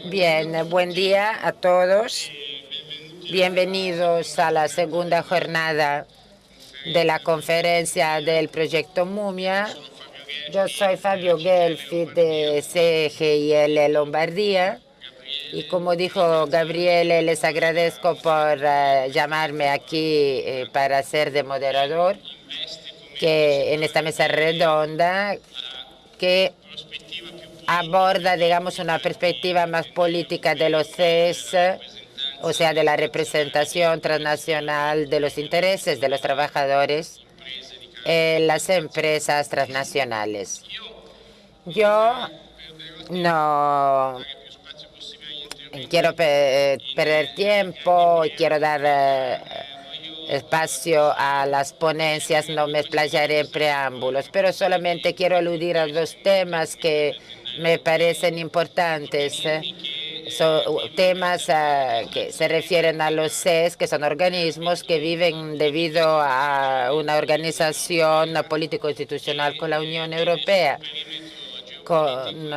Bien, buen día a todos. Bienvenidos a la segunda jornada de la conferencia del proyecto Mumia. Yo soy Fabio Gelfi de CGIL Lombardía y como dijo Gabriele, les agradezco por llamarme aquí para ser de moderador que en esta mesa redonda que aborda, digamos, una perspectiva más política de los CES, o sea, de la representación transnacional de los intereses de los trabajadores en las empresas transnacionales. Yo no quiero perder tiempo, quiero dar espacio a las ponencias, no me explayaré en preámbulos, pero solamente quiero aludir a dos temas que me parecen importantes. Son temas que se refieren a los CES, que son organismos que viven debido a una organización político-institucional con la Unión Europea, con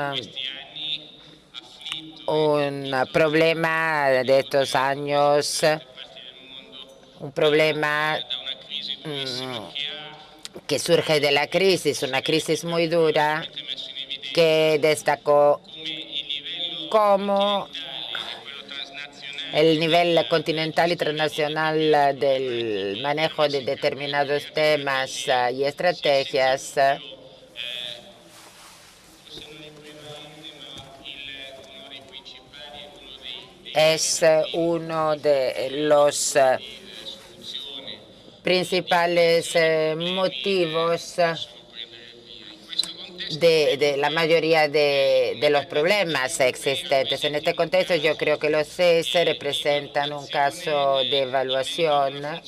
un problema de estos años, un problema que surge de la crisis, una crisis muy dura que destacó cómo el nivel continental y transnacional del manejo de determinados temas y estrategias es uno de los principales motivos de la mayoría de los problemas existentes. En este contexto, yo creo que los CES representan un caso de evaluación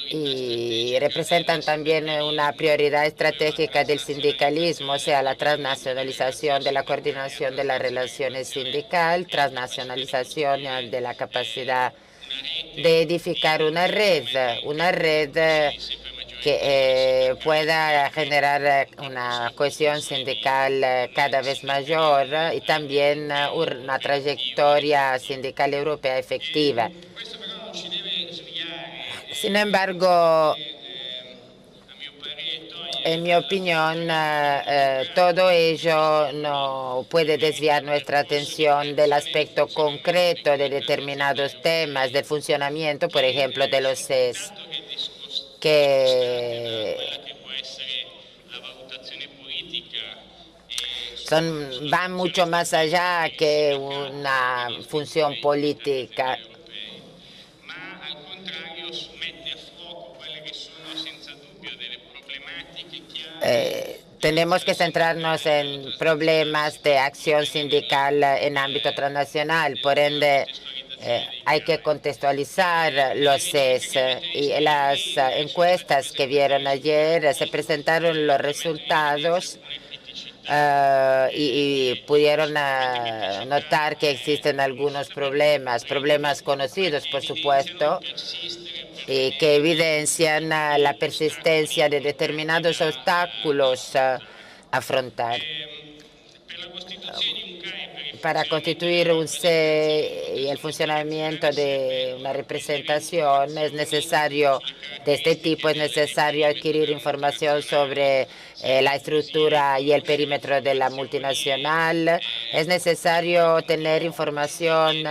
y representan también una prioridad estratégica del sindicalismo, o sea, la transnacionalización de la coordinación de las relaciones sindical, transnacionalización de la capacidad de edificar una red que pueda generar una cohesión sindical cada vez mayor y también una trayectoria sindical europea efectiva. Sin embargo, en mi opinión, todo ello no puede desviar nuestra atención del aspecto concreto de determinados temas del funcionamiento, por ejemplo, de los CES, que van mucho más allá que una función política. Tenemos que centrarnos en problemas de acción sindical en ámbito transnacional. Por ende, hay que contextualizar los CES. Y en las encuestas que vieron ayer se presentaron los resultados y pudieron notar que existen algunos problemas conocidos, por supuesto, que evidencian la persistencia de determinados obstáculos a afrontar. Para constituir un C y el funcionamiento de una representación es necesario, de este tipo, es necesario adquirir información sobre la estructura y el perímetro de la multinacional. Es necesario tener información,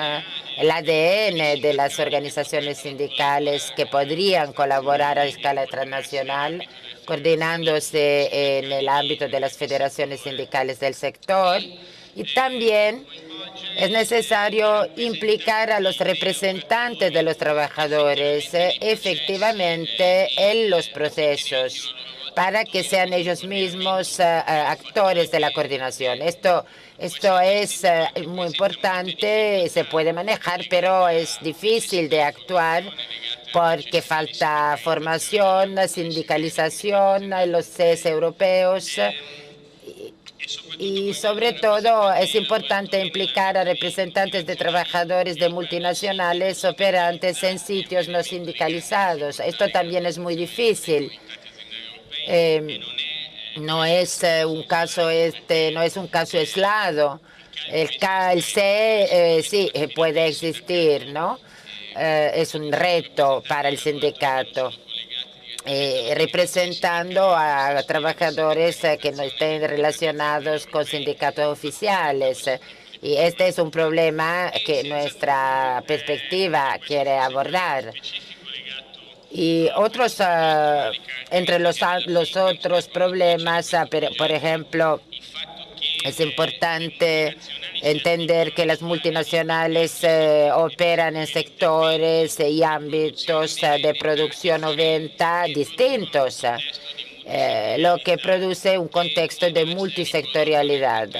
el ADN de las organizaciones sindicales que podrían colaborar a escala transnacional, coordinándose en el ámbito de las federaciones sindicales del sector. Y también es necesario implicar a los representantes de los trabajadores efectivamente en los procesos para que sean ellos mismos actores de la coordinación. Esto es muy importante, se puede manejar, pero es difícil de actuar porque falta formación, sindicalización en los CES europeos. Y sobre todo es importante implicar a representantes de trabajadores de multinacionales operantes en sitios no sindicalizados. Esto también es muy difícil. no es un caso no es un caso aislado. El C sí puede existir, ¿no? Es un reto para el sindicato, representando a trabajadores que no estén relacionados con sindicatos oficiales. Y este es un problema que nuestra perspectiva quiere abordar. Y otros, entre los otros problemas, por ejemplo, es importante entender que las multinacionales operan en sectores y ámbitos de producción o venta distintos, lo que produce un contexto de multisectorialidad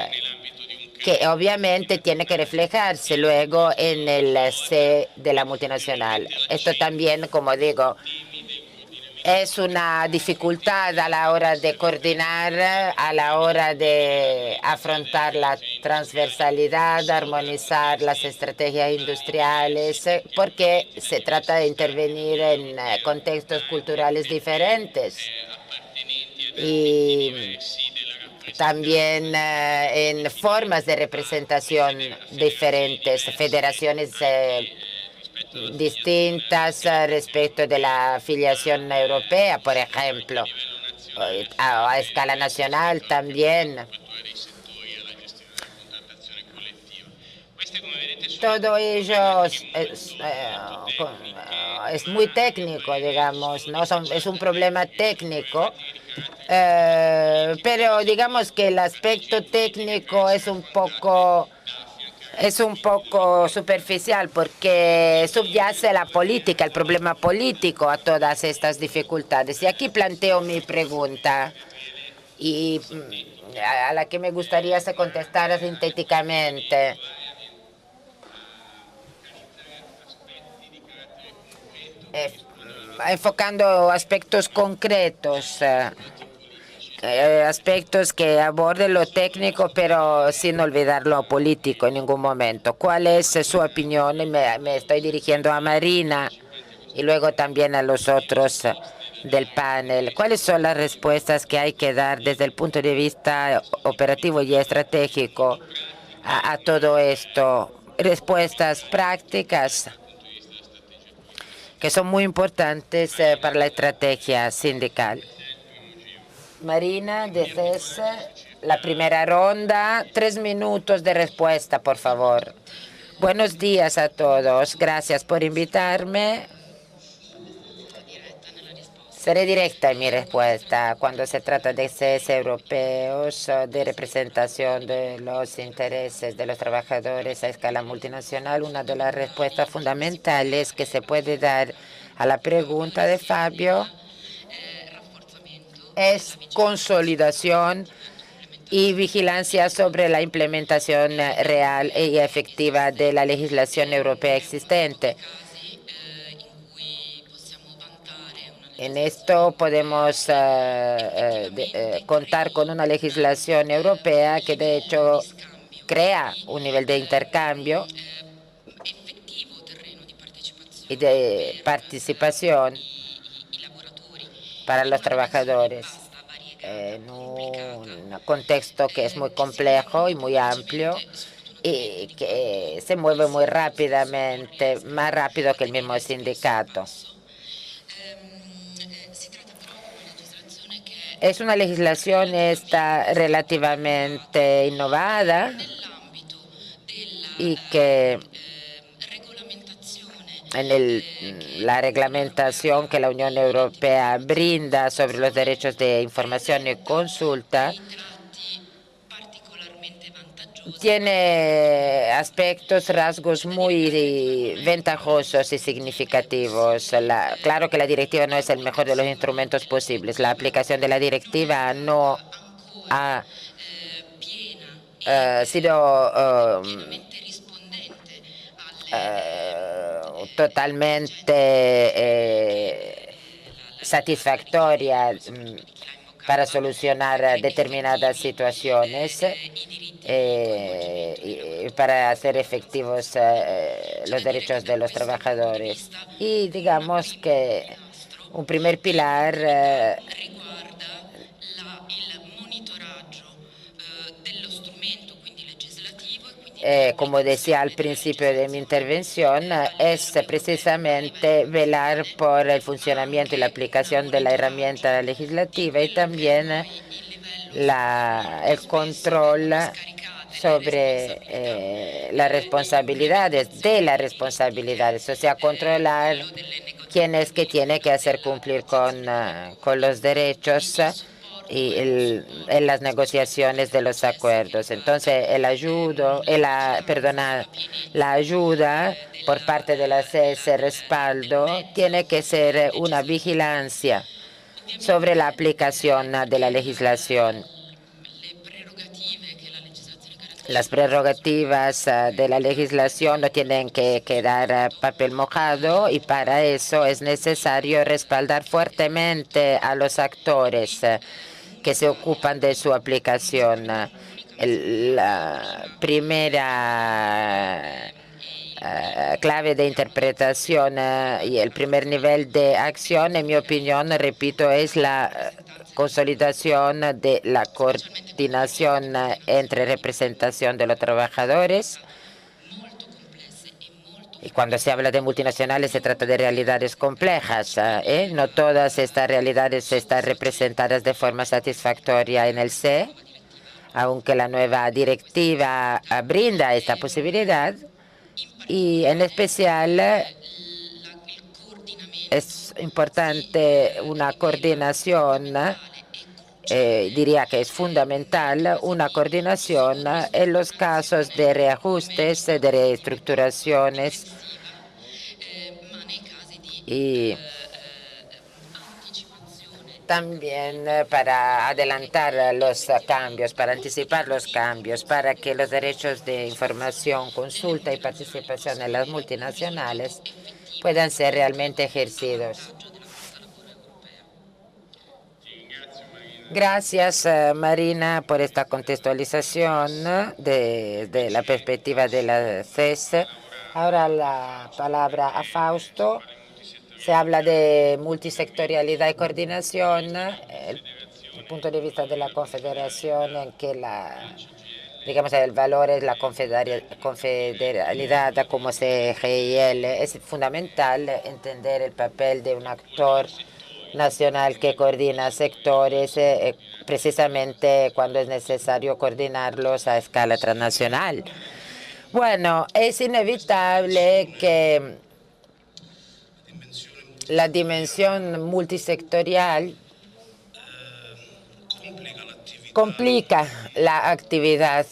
que obviamente tiene que reflejarse luego en el C de la multinacional. Esto también, como digo, es una dificultad a la hora de coordinar, a la hora de afrontar la transversalidad, armonizar las estrategias industriales, porque se trata de intervenir en contextos culturales diferentes y también en formas de representación diferentes, federaciones distintas respecto de la afiliación europea, por ejemplo, a escala nacional también. Todo ello es muy técnico, digamos, ¿no? Es un problema técnico, pero digamos que el aspecto técnico es un poco superficial porque subyace la política, el problema político a todas estas dificultades. Y aquí planteo mi pregunta y a la que me gustaría se contestara sintéticamente. Enfocando aspectos concretos, aspectos que aborden lo técnico, pero sin olvidar lo político en ningún momento. ¿Cuál es su opinión? Y me estoy dirigiendo a Marina y luego también a los otros del panel. ¿Cuáles son las respuestas que hay que dar desde el punto de vista operativo y estratégico a todo esto? Respuestas prácticas que son muy importantes para la estrategia sindical. Marina, de CES, la primera ronda, 3 minutos de respuesta, por favor. Buenos días a todos. Gracias por invitarme. Seré directa en mi respuesta. Cuando se trata de CES europeos, de representación de los intereses de los trabajadores a escala multinacional, una de las respuestas fundamentales que se puede dar a la pregunta de Fabio es consolidación y vigilancia sobre la implementación real y efectiva de la legislación europea existente. En esto podemos contar con una legislación europea que de hecho crea un nivel de intercambio y de participación para los trabajadores en un contexto que es muy complejo y muy amplio y que se mueve muy rápidamente, más rápido que el mismo sindicato. Es una legislación esta relativamente innovada y que en la reglamentación que la Unión Europea brinda sobre los derechos de información y consulta tiene aspectos, rasgos muy ventajosos y significativos. Claro que la directiva no es el mejor de los instrumentos posibles. La aplicación de la directiva no ha sido totalmente satisfactoria para solucionar determinadas situaciones y para hacer efectivos los derechos de los trabajadores. Y digamos que un primer pilar como decía al principio de mi intervención, es precisamente velar por el funcionamiento y la aplicación de la herramienta legislativa y también el control sobre las responsabilidades, o sea, controlar quién es que tiene que hacer cumplir con los derechos y en las negociaciones de los acuerdos. Entonces, la ayuda por parte de la CS respaldo tiene que ser una vigilancia sobre la aplicación de la legislación. Las prerrogativas de la legislación no tienen que quedar papel mojado y para eso es necesario respaldar fuertemente a los actores que se ocupan de su aplicación. La primera clave de interpretación y el primer nivel de acción, en mi opinión, repito, es la consolidación de la coordinación entre representación de los trabajadores. Y cuando se habla de multinacionales se trata de realidades complejas. No todas estas realidades están representadas de forma satisfactoria en el C, aunque la nueva directiva brinda esta posibilidad. Y en especial es importante una coordinación, diría que es fundamental una coordinación en los casos de reajustes, de reestructuraciones y también para adelantar los cambios, para anticipar los cambios, para que los derechos de información, consulta y participación en las multinacionales puedan ser realmente ejercidos. Gracias, Marina, por esta contextualización de la perspectiva de la CES. Ahora la palabra a Fausto. Se habla de multisectorialidad y coordinación. El punto de vista de la Confederación en que digamos, el valor es la confederalidad como CGIL. Es fundamental entender el papel de un actor nacional que coordina sectores, precisamente cuando es necesario coordinarlos a escala transnacional. Bueno, es inevitable que la dimensión multisectorial complica la actividad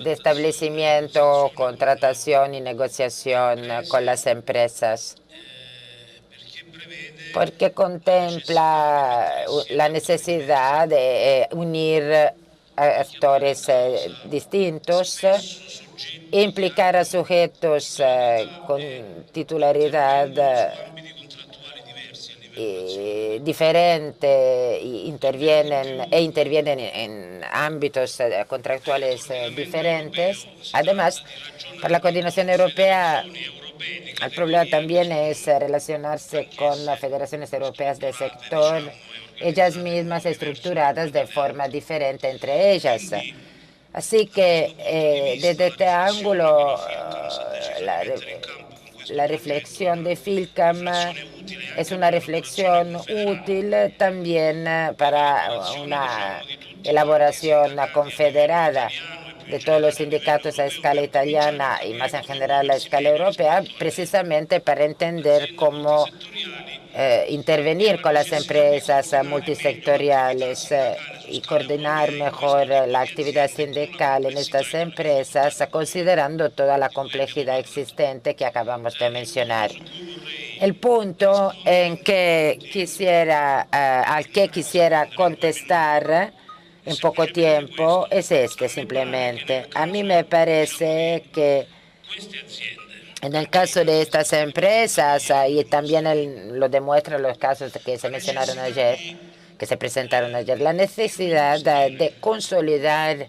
de establecimiento, contratación y negociación con las empresas, porque contempla la necesidad de unir actores distintos, implicar a sujetos con titularidad diferente intervienen en ámbitos contractuales diferentes. Además, para la coordinación europea, el problema también es relacionarse con las federaciones europeas del sector, ellas mismas estructuradas de forma diferente entre ellas. Así que desde este ángulo, la reflexión de FILCAM es una reflexión útil también para una elaboración confederada de todos los sindicatos a escala italiana y más en general a escala europea, precisamente para entender cómo intervenir con las empresas multisectoriales y coordinar mejor la actividad sindical en estas empresas, considerando toda la complejidad existente que acabamos de mencionar. El punto al que quisiera contestar en poco tiempo es simplemente. A mí me parece que en el caso de estas empresas, y también lo demuestran los casos que se mencionaron ayer, que se presentaron ayer, la necesidad de consolidar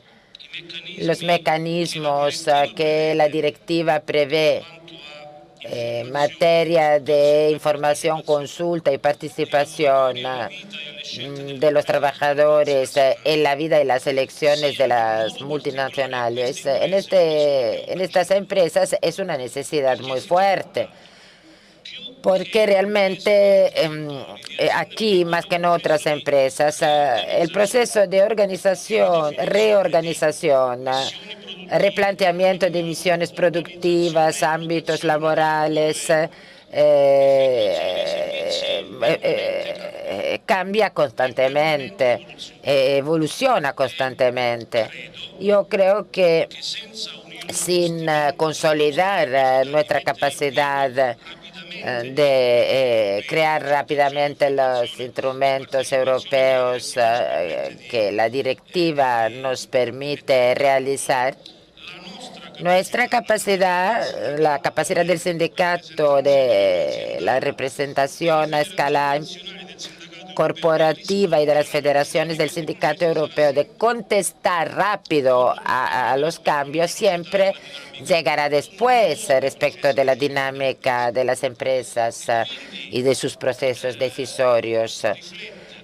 los mecanismos que la directiva prevé en materia de información, consulta y participación de los trabajadores en la vida y las elecciones de las multinacionales, en estas empresas es una necesidad muy fuerte, porque realmente aquí, más que en otras empresas, el proceso de organización, reorganización, replanteamiento de misiones productivas, ámbitos laborales, cambia constantemente, evoluciona constantemente. Yo creo que sin consolidar nuestra capacidad de crear rápidamente los instrumentos europeos que la directiva nos permite realizar, nuestra capacidad, la capacidad del sindicato de la representación a escala corporativa y de las federaciones del Sindicato Europeo de contestar rápido a los cambios siempre llegará después respecto de la dinámica de las empresas y de sus procesos decisorios.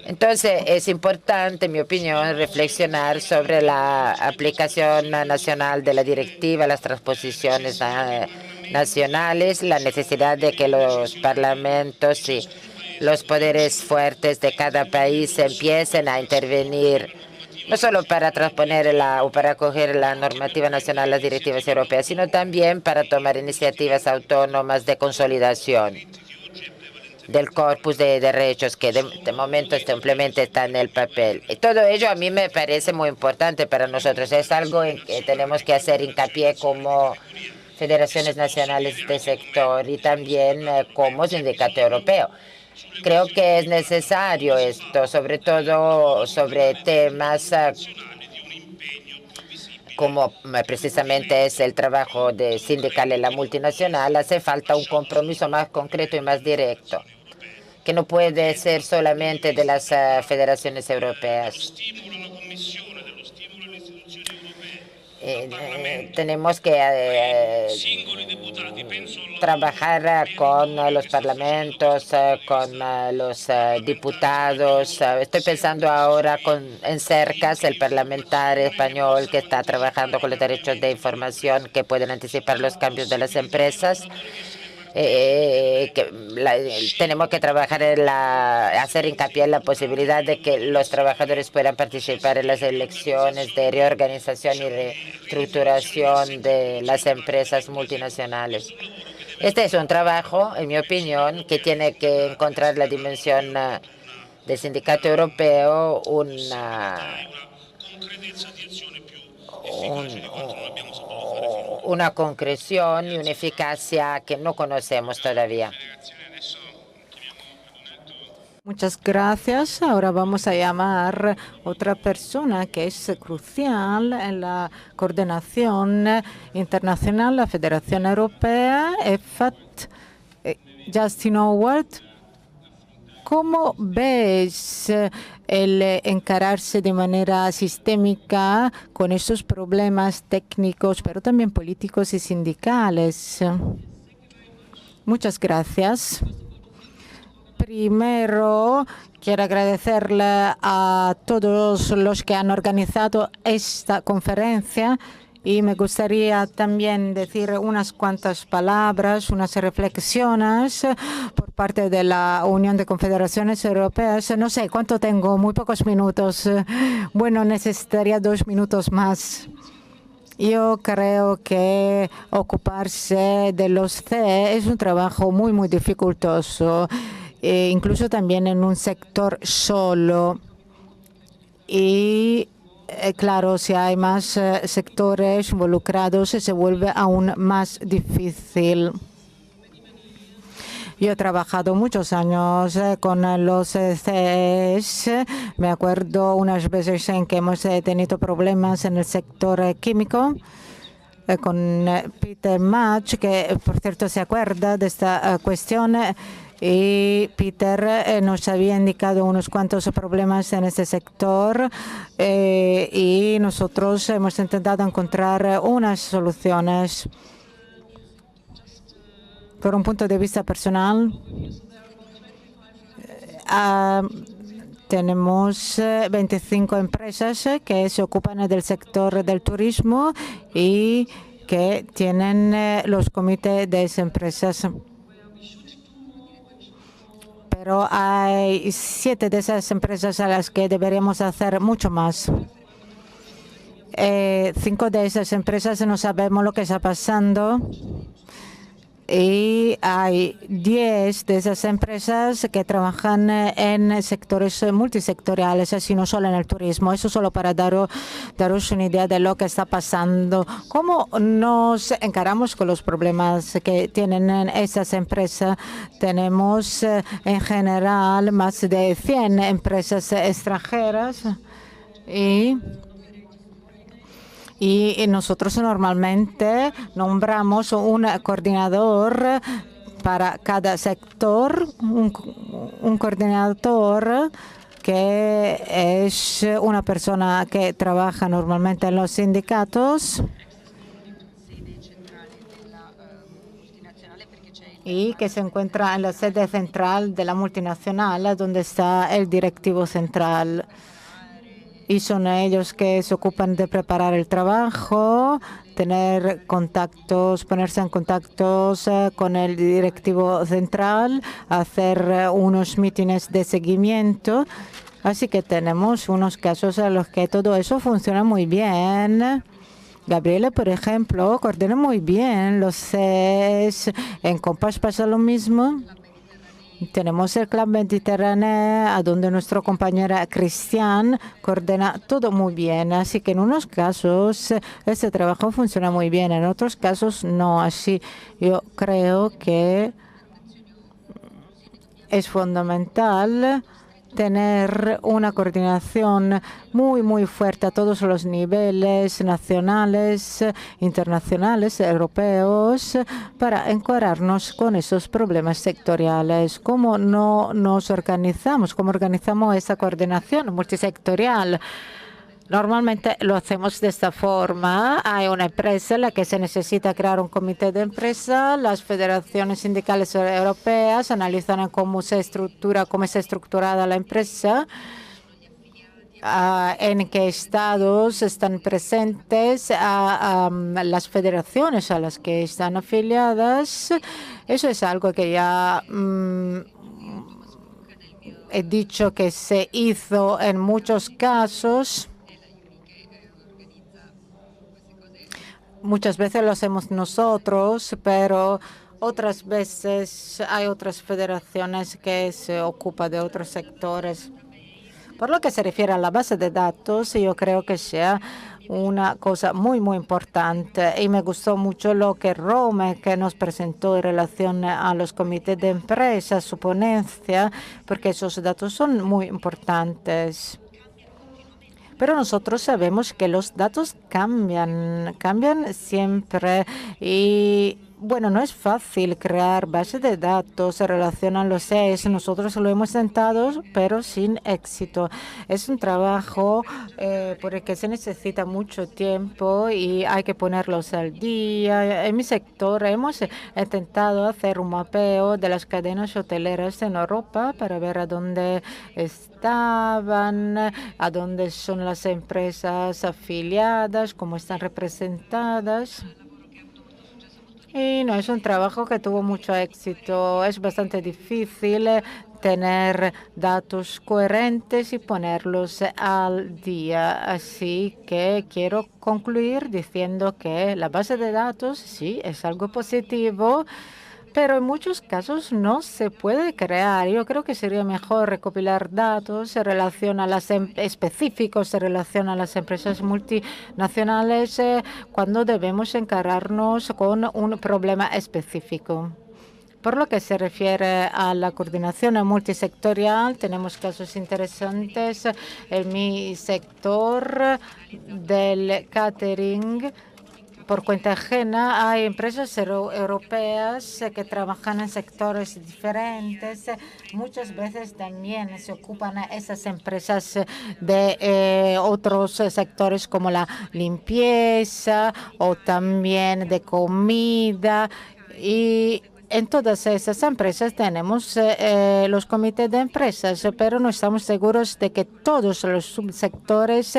Entonces, es importante, en mi opinión, reflexionar sobre la aplicación nacional de la directiva, las transposiciones nacionales, la necesidad de que los parlamentos y los poderes fuertes de cada país empiecen a intervenir, no solo para transponer o para acoger la normativa nacional, las directivas europeas, sino también para tomar iniciativas autónomas de consolidación del corpus de derechos que de momento simplemente está en el papel. Y todo ello a mí me parece muy importante para nosotros. Es algo en que tenemos que hacer hincapié como federaciones nacionales de sector y también como sindicato europeo. Creo que es necesario esto, sobre todo sobre temas como precisamente es el trabajo sindical en la multinacional. Hace falta un compromiso más concreto y más directo, que no puede ser solamente de las federaciones europeas. Tenemos que trabajar con los parlamentos, con los diputados. Estoy pensando ahora en Cercas, el parlamentario español que está trabajando con los derechos de información que pueden anticipar los cambios de las empresas. Tenemos que trabajar hacer hincapié en la posibilidad de que los trabajadores puedan participar en las elecciones de reorganización y reestructuración de las empresas multinacionales. Este es un trabajo, en mi opinión, que tiene que encontrar la dimensión del sindicato europeo, una concreción y una eficacia que no conocemos todavía. Muchas gracias. Ahora vamos a llamar a otra persona que es crucial en la coordinación internacional, la Federación Europea, EFAT, Justin Howard. ¿Cómo ves el encararse de manera sistémica con estos problemas técnicos, pero también políticos y sindicales? Muchas gracias. Primero, quiero agradecerle a todos los que han organizado esta conferencia y me gustaría también decir unas cuantas palabras, unas reflexiones por parte de la Unión de Confederaciones Europeas. No sé cuánto tengo, muy pocos minutos. Bueno, necesitaría 2 minutos más. Yo creo que ocuparse de los CE es un trabajo muy, muy dificultoso, incluso también en un sector solo. Y claro, si hay más sectores involucrados, se vuelve aún más difícil. Yo he trabajado muchos años con los CES. Me acuerdo unas veces en que hemos tenido problemas en el sector químico con Peter Match, que por cierto se acuerda de esta cuestión. Y Peter nos había indicado unos cuantos problemas en este sector y nosotros hemos intentado encontrar unas soluciones. por un punto de vista personal, tenemos 25 empresas que se ocupan del sector del turismo y que tienen los comités de esas empresas. Pero hay 7 de esas empresas a las que deberíamos hacer mucho más. 5 de esas empresas no sabemos lo que está pasando. Y hay 10 de esas empresas que trabajan en sectores multisectoriales, así no solo en el turismo. Eso solo para daros una idea de lo que está pasando. ¿Cómo nos encaramos con los problemas que tienen esas empresas? Tenemos en general más de 100 empresas extranjeras y nosotros normalmente nombramos un coordinador para cada sector, un coordinador que es una persona que trabaja normalmente en los sindicatos y que se encuentra en la sede central de la multinacional, donde está el directivo central. Y son ellos que se ocupan de preparar el trabajo, tener contactos, ponerse en contactos con el directivo central, hacer unos mítines de seguimiento. Así que tenemos unos casos en los que todo eso funciona muy bien. Gabriele, por ejemplo, coordina muy bien los CES. En Compass pasa lo mismo. Tenemos el Club Mediterráneo, a donde nuestra compañera Cristian coordina todo muy bien. Así que en unos casos este trabajo funciona muy bien, en otros casos no. Así yo creo que es fundamental tener una coordinación muy fuerte a todos los niveles, nacionales, internacionales, europeos, para encuadrarnos con esos problemas sectoriales. ¿Cómo no nos organizamos? ¿Cómo organizamos esa coordinación multisectorial? Normalmente lo hacemos de esta forma. Hay una empresa en la que se necesita crear un comité de empresa. Las federaciones sindicales europeas analizan cómo está estructurada la empresa, en qué estados están presentes las federaciones a las que están afiliadas. Eso es algo que ya he dicho que se hizo en muchos casos. Muchas veces lo hacemos nosotros, pero otras veces hay otras federaciones que se ocupan de otros sectores. Por lo que se refiere a la base de datos, yo creo que sea una cosa muy importante, y me gustó mucho lo que Rome que nos presentó en relación a los comités de empresas, su ponencia, porque esos datos son muy importantes. Pero nosotros sabemos que los datos cambian siempre y bueno, no es fácil crear bases de datos en relación a los CES. Nosotros lo hemos intentado, pero sin éxito. Es un trabajo por el que se necesita mucho tiempo y hay que ponerlos al día. En mi sector hemos intentado hacer un mapeo de las cadenas hoteleras en Europa para ver a dónde estaban, a dónde son las empresas afiliadas, cómo están representadas. Y no es un trabajo que tuvo mucho éxito. Es bastante difícil tener datos coherentes y ponerlos al día. Así que quiero concluir diciendo que la base de datos sí es algo positivo, pero en muchos casos no se puede crear. Yo creo que sería mejor recopilar datos en relación a las específicos, en relación a las empresas multinacionales, cuando debemos encararnos con un problema específico. Por lo que se refiere a la coordinación multisectorial, tenemos casos interesantes. En mi sector del catering, por cuenta ajena, hay empresas europeas que trabajan en sectores diferentes. Muchas veces también se ocupan esas empresas de otros sectores como la limpieza o también de comida. Y en todas esas empresas tenemos los comités de empresas, pero no estamos seguros de que todos los subsectores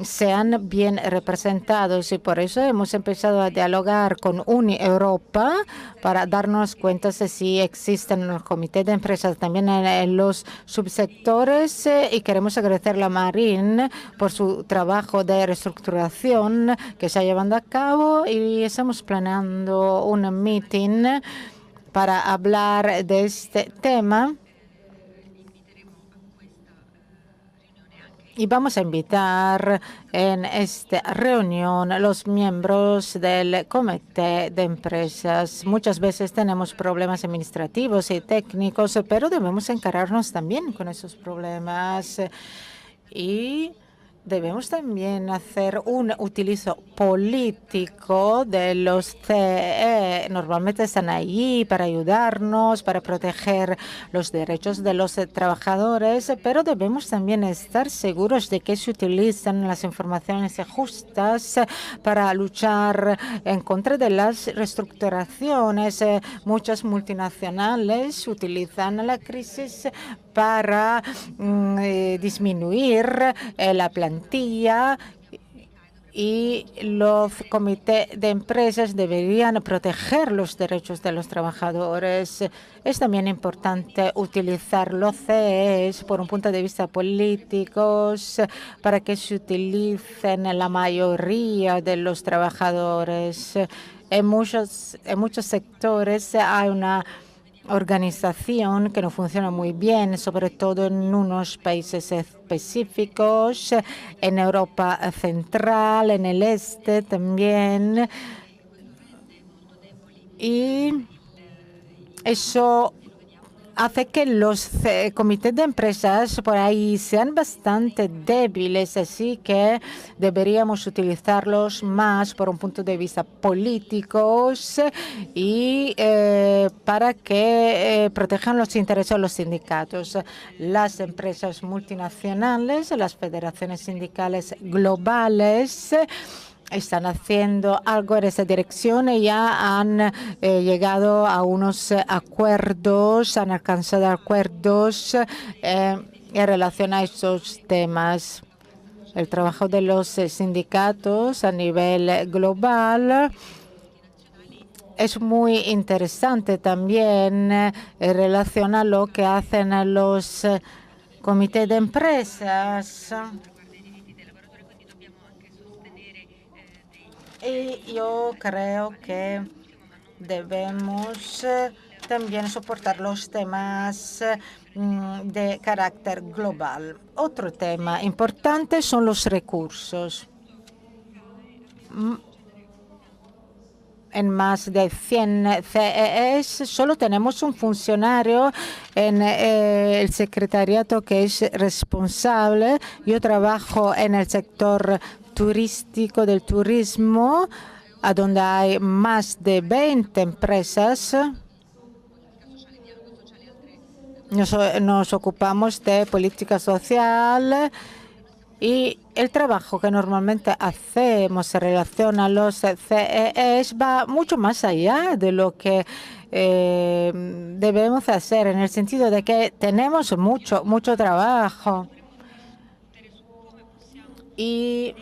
sean bien representados, y por eso hemos empezado a dialogar con Uni Europa para darnos cuenta de si existen los comités de empresas también en los subsectores, y queremos agradecerle a Marín por su trabajo de reestructuración que está llevando a cabo, y estamos planeando un meeting para hablar de este tema. Y vamos a invitar en esta reunión a los miembros del comité de empresas. Muchas veces tenemos problemas administrativos y técnicos, pero debemos encararnos también con esos problemas. Y debemos también hacer un utilizo político de los CE. Normalmente están ahí para ayudarnos, para proteger los derechos de los trabajadores, pero debemos también estar seguros de que se utilizan las informaciones justas para luchar en contra de las reestructuraciones. Muchas multinacionales utilizan la crisis para disminuir la plantilla, y los comités de empresas deberían proteger los derechos de los trabajadores. Es también importante utilizar los CEs por un punto de vista político para que se utilicen la mayoría de los trabajadores. En muchos sectores hay una organización que no funciona muy bien, sobre todo en unos países específicos, en Europa Central, en el este también. Y eso hace que los comités de empresas por ahí sean bastante débiles, así que deberíamos utilizarlos más por un punto de vista político y para que protejan los intereses de los sindicatos. Las empresas multinacionales, las federaciones sindicales globales están haciendo algo en esa dirección y ya han llegado a unos acuerdos, han alcanzado acuerdos en relación a estos temas. El trabajo de los sindicatos a nivel global es muy interesante también en relación a lo que hacen los comités de empresas. Y yo creo que debemos también soportar los temas de carácter global. Otro tema importante son los recursos. En más de 100 CES solo tenemos un funcionario en el secretariado que es responsable. Yo trabajo en el sector turístico, del turismo, a donde hay más de 20 empresas. Nos ocupamos de política social, y el trabajo que normalmente hacemos en relación a los CES va mucho más allá de lo que debemos hacer, en el sentido de que tenemos mucho trabajo. Y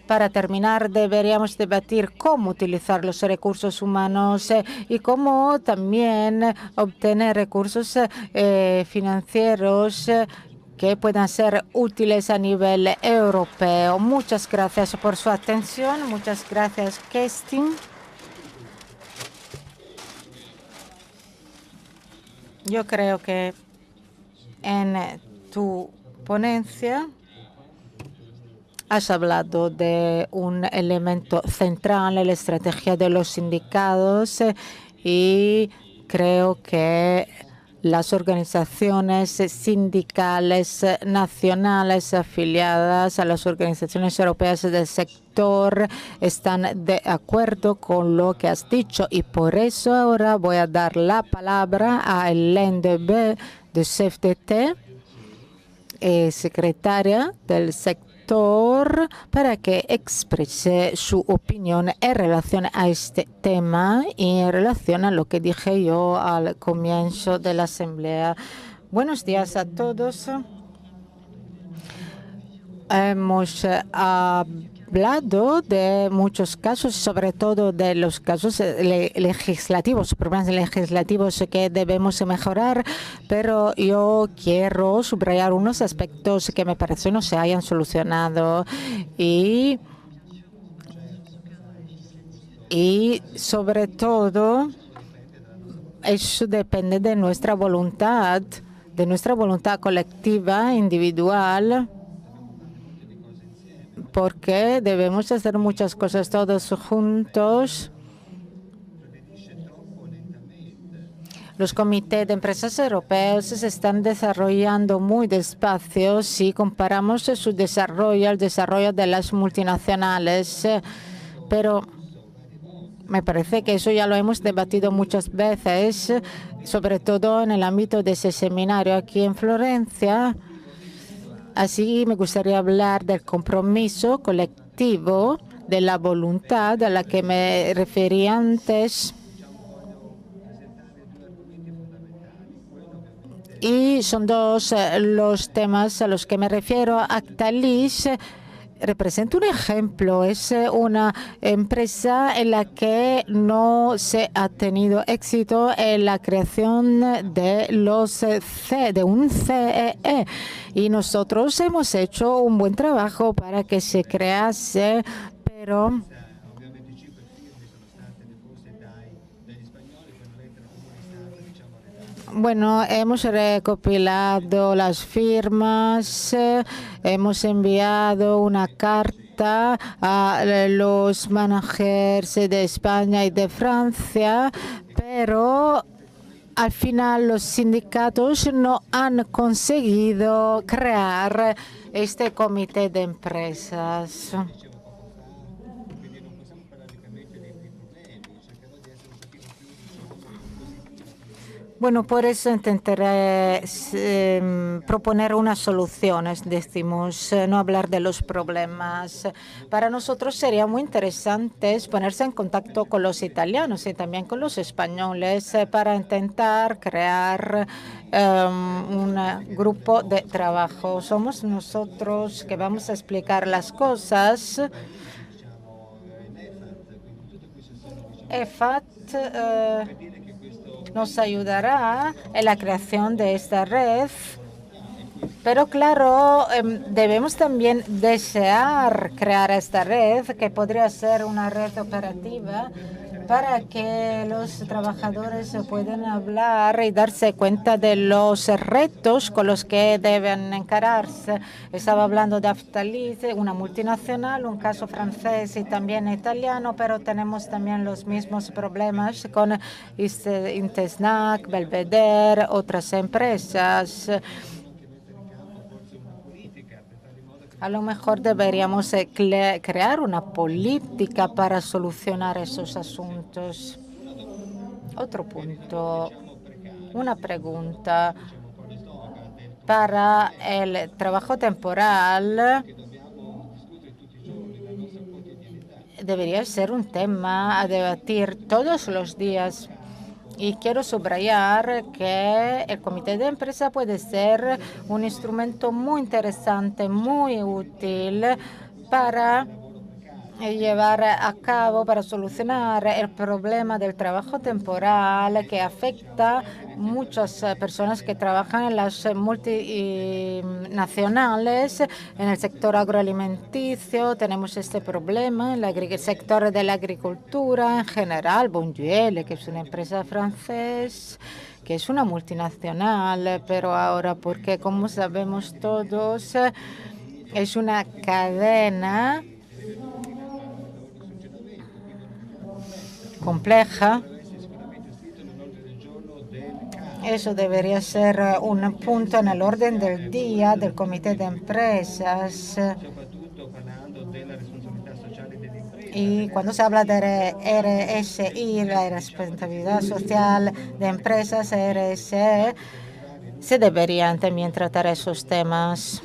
para terminar, deberíamos debatir cómo utilizar los recursos humanos y cómo también obtener recursos financieros que puedan ser útiles a nivel europeo. Muchas gracias por su atención. Muchas gracias, Kerstin. Yo creo que en tu ponencia has hablado de un elemento central en la estrategia de los sindicatos, y creo que las organizaciones sindicales nacionales afiliadas a las organizaciones europeas del sector están de acuerdo con lo que has dicho, y por eso ahora voy a dar la palabra a Hélène Debé de CFDT, secretaria del sector sector para que exprese su opinión en relación a este tema y en relación a lo que dije yo al comienzo de la asamblea. Buenos días a todos. Hemos hablado de muchos casos, sobre todo de los casos legislativos, problemas legislativos que debemos mejorar, pero yo quiero subrayar unos aspectos que me parece no se hayan solucionado y sobre todo eso depende de nuestra voluntad colectiva, individual, porque debemos hacer muchas cosas todos juntos. Los comités de empresas europeos se están desarrollando muy despacio si comparamos su desarrollo al desarrollo de las multinacionales, pero me parece que eso ya lo hemos debatido muchas veces, sobre todo en el ámbito de ese seminario aquí en Florencia. Así me gustaría hablar del compromiso colectivo, de la voluntad a la que me referí antes. Y son dos los temas a los que me refiero. Actalis representa un ejemplo. Es una empresa en la que no se ha tenido éxito en la creación de un CEE. Y nosotros hemos hecho un buen trabajo para que se crease, pero bueno, hemos recopilado las firmas, hemos enviado una carta a los managers de España y de Francia, pero al final los sindicatos no han conseguido crear este comité de empresas. Bueno, por eso intentaré proponer unas soluciones, decimos, no hablar de los problemas. Para nosotros sería muy interesante ponerse en contacto con los italianos y también con los españoles para intentar crear un grupo de trabajo. Somos nosotros que vamos a explicar las cosas. EFAT nos ayudará en la creación de esta red, pero claro, debemos también desear crear esta red, que podría ser una red operativa, para que los trabajadores puedan hablar y darse cuenta de los retos con los que deben encararse. Estaba hablando de Actalis, una multinacional, un caso francés y también italiano, pero tenemos también los mismos problemas con Intesnac, Belvedere, otras empresas. A lo mejor deberíamos crear una política para solucionar esos asuntos. Otro punto, una pregunta. Para el trabajo temporal, debería ser un tema a debatir todos los días. Y quiero subrayar que el comité de empresa puede ser un instrumento muy interesante, muy útil para llevar a cabo, para solucionar el problema del trabajo temporal que afecta a muchas personas que trabajan en las multinacionales, en el sector agroalimenticio. Tenemos este problema en el sector de la agricultura en general. Bonduelle, que es una empresa francesa, que es una multinacional, pero ahora, porque como sabemos todos, es una cadena compleja. Eso debería ser un punto en el orden del día del comité de empresas. Y cuando se habla de RSI, la responsabilidad social de empresas, RSE, se deberían también tratar esos temas.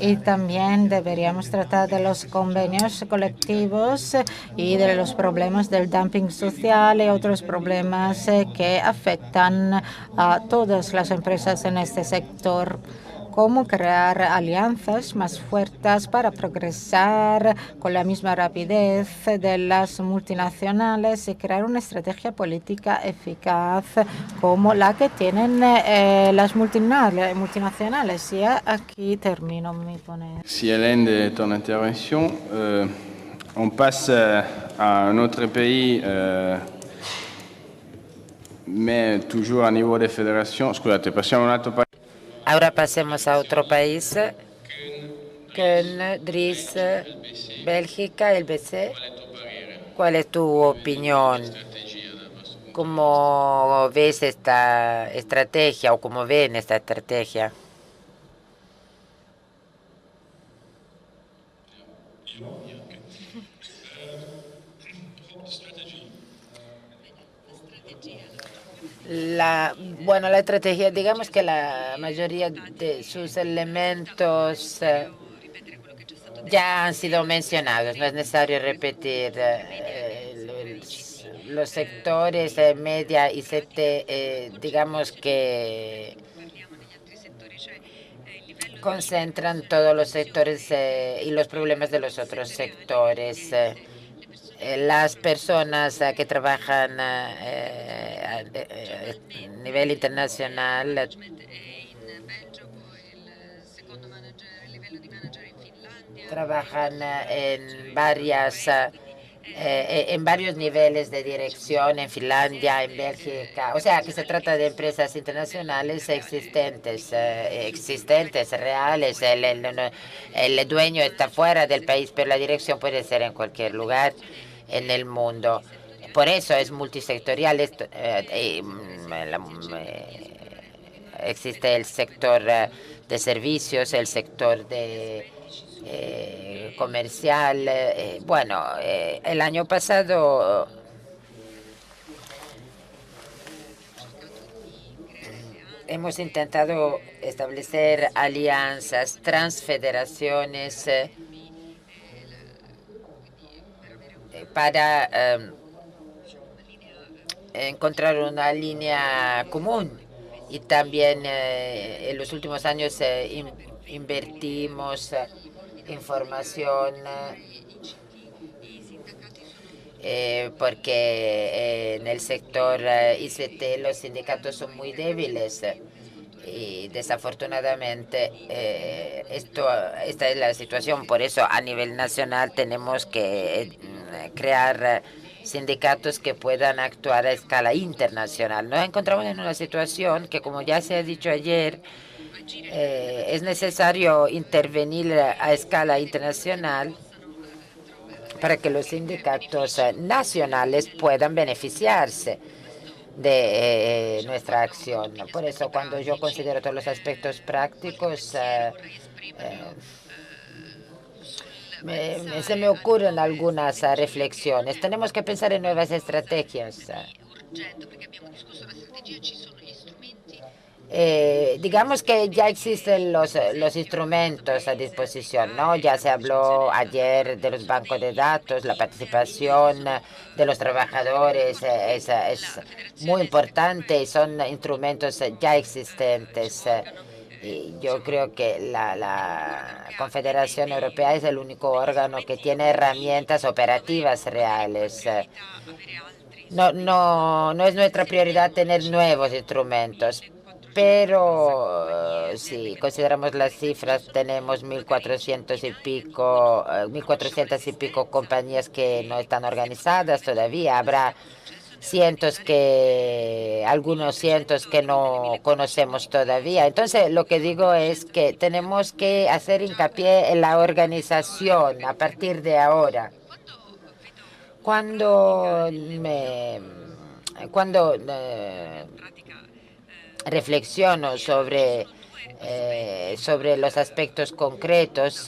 Y también deberíamos tratar de los convenios colectivos y de los problemas del dumping social y otros problemas que afectan a todas las empresas en este sector. Cómo crear alianzas más fuertes para progresar con la misma rapidez de las multinacionales y crear una estrategia política eficaz como la que tienen las multinacionales. Y aquí termino mi ponencia. Merci Hélène de ton intervention. On passe à un autre pays, mais toujours à niveau de fédération. Scusate, passiamo a un altro paese. Ahora pasemos a otro país, Köln, Dries, Bélgica, el BC. ¿Cuál es tu opinión? ¿Cómo ves esta estrategia o cómo ven esta estrategia? La estrategia, digamos que la mayoría de sus elementos ya han sido mencionados, no es necesario repetir. Los sectores media y CT, digamos que concentran todos los sectores y los problemas de los otros sectores. Las personas que trabajan a nivel internacional trabajan en varios niveles de dirección en Finlandia, en Bélgica. O sea, que se trata de empresas internacionales existentes, reales. El dueño está fuera del país, pero la dirección puede ser en cualquier lugar en el mundo. Por eso es multisectorial. Existe el sector de servicios, el sector de comercial. El año pasado hemos intentado establecer alianzas, transfederaciones para encontrar una línea común. Y también en los últimos años invertimos información porque en el sector ICT los sindicatos son muy débiles y desafortunadamente esta es la situación. Por eso a nivel nacional tenemos que crear sindicatos que puedan actuar a escala internacional. Nos encontramos en una situación que, como ya se ha dicho ayer, es necesario intervenir a escala internacional para que los sindicatos nacionales puedan beneficiarse de nuestra acción. Por eso, cuando yo considero todos los aspectos prácticos, se me ocurren algunas reflexiones. Tenemos que pensar en nuevas estrategias. Digamos que ya existen los instrumentos a disposición, ¿no? Ya se habló ayer de los bancos de datos, la participación de los trabajadores es muy importante y son instrumentos ya existentes. Y yo creo que la Confederación Europea es el único órgano que tiene herramientas operativas reales. No es nuestra prioridad tener nuevos instrumentos, pero si consideramos las cifras, tenemos 1.400 y pico compañías que no están organizadas todavía. Habrá algunos cientos que no conocemos todavía. Entonces, lo que digo es que tenemos que hacer hincapié en la organización a partir de ahora. Cuando reflexiono sobre los aspectos concretos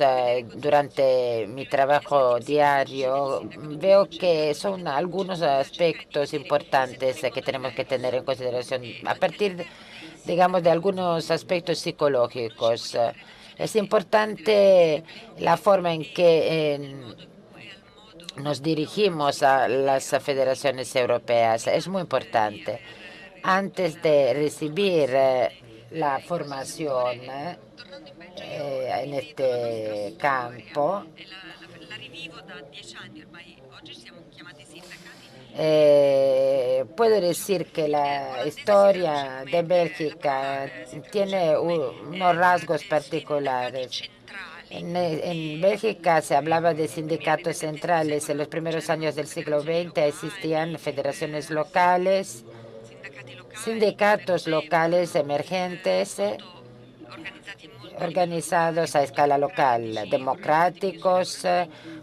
durante mi trabajo diario, veo que son algunos aspectos importantes que tenemos que tener en consideración a partir, digamos, de algunos aspectos psicológicos. Es importante la forma en que nos dirigimos a las federaciones europeas. Es muy importante. Antes de recibir la formación en este campo, puedo decir que la historia de Bélgica tiene unos rasgos particulares. En Bélgica se hablaba de sindicatos centrales. En los primeros años del siglo XX existían federaciones locales, sindicatos locales emergentes, organizados a escala local, democráticos,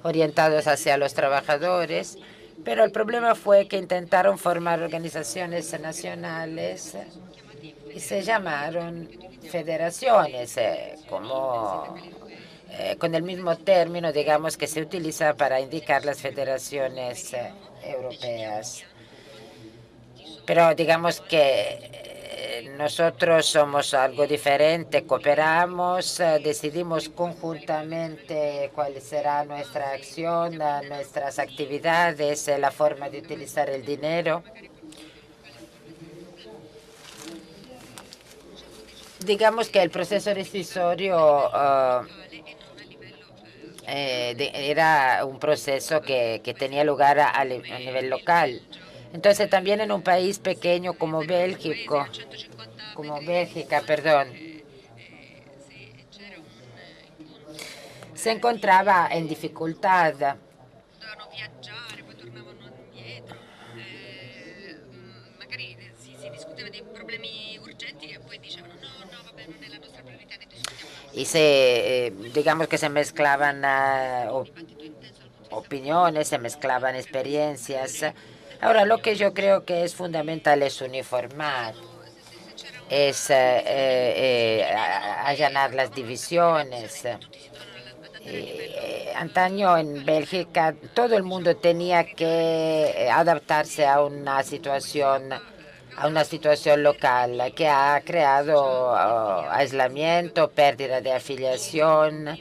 orientados hacia los trabajadores. Pero el problema fue que intentaron formar organizaciones nacionales y se llamaron federaciones, con el mismo término, digamos, que se utiliza para indicar las federaciones europeas. Pero digamos que nosotros somos algo diferente, cooperamos, decidimos conjuntamente cuál será nuestra acción, nuestras actividades, la forma de utilizar el dinero. Digamos que el proceso decisorio era un proceso que tenía lugar a nivel local. Entonces, también en un país pequeño como Bélgica, se encontraba en dificultad. Y digamos que se mezclaban opiniones, se mezclaban experiencias. Ahora, lo que yo creo que es fundamental es uniformar, es allanar las divisiones. Antaño en Bélgica todo el mundo tenía que adaptarse a una situación local que ha creado aislamiento, pérdida de afiliación,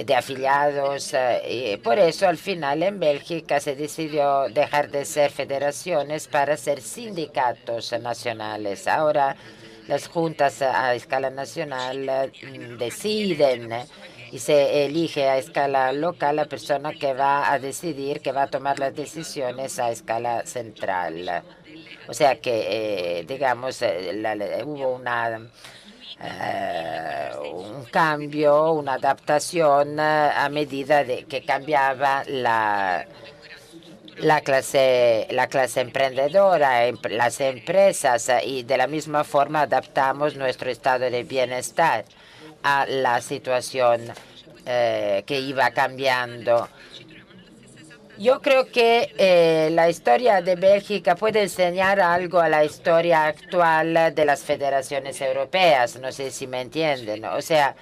de afiliados. Y por eso, al final, en Bélgica se decidió dejar de ser federaciones para ser sindicatos nacionales. Ahora, las juntas a escala nacional deciden y se elige a escala local la persona que va a decidir, que va a tomar las decisiones a escala central. O sea que, digamos, hubo un cambio, una adaptación a medida de que cambiaba la clase emprendedora, las empresas, y de la misma forma adaptamos nuestro estado de bienestar a la situación que iba cambiando. Yo creo que la historia de Bélgica puede enseñar algo a la historia actual de las federaciones europeas. No sé si me entienden. O sea,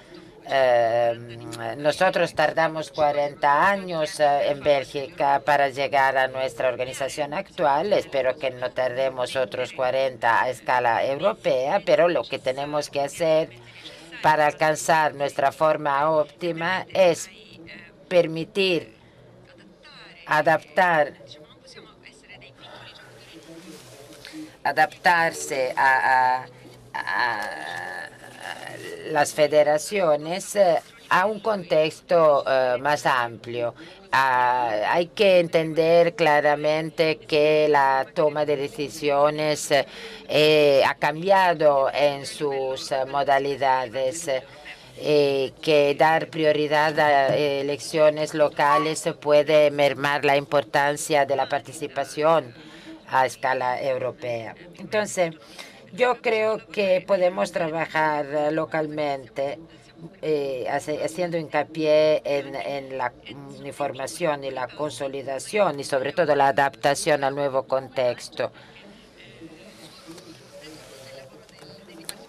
nosotros tardamos 40 años en Bélgica para llegar a nuestra organización actual. Espero que no tardemos otros 40 a escala europea, pero lo que tenemos que hacer para alcanzar nuestra forma óptima es permitir adaptarse a las federaciones a un contexto más amplio. Hay que entender claramente que la toma de decisiones ha cambiado en sus modalidades. Que dar prioridad a elecciones locales puede mermar la importancia de la participación a escala europea. Entonces, yo creo que podemos trabajar localmente haciendo hincapié en la uniformación y la consolidación y sobre todo la adaptación al nuevo contexto.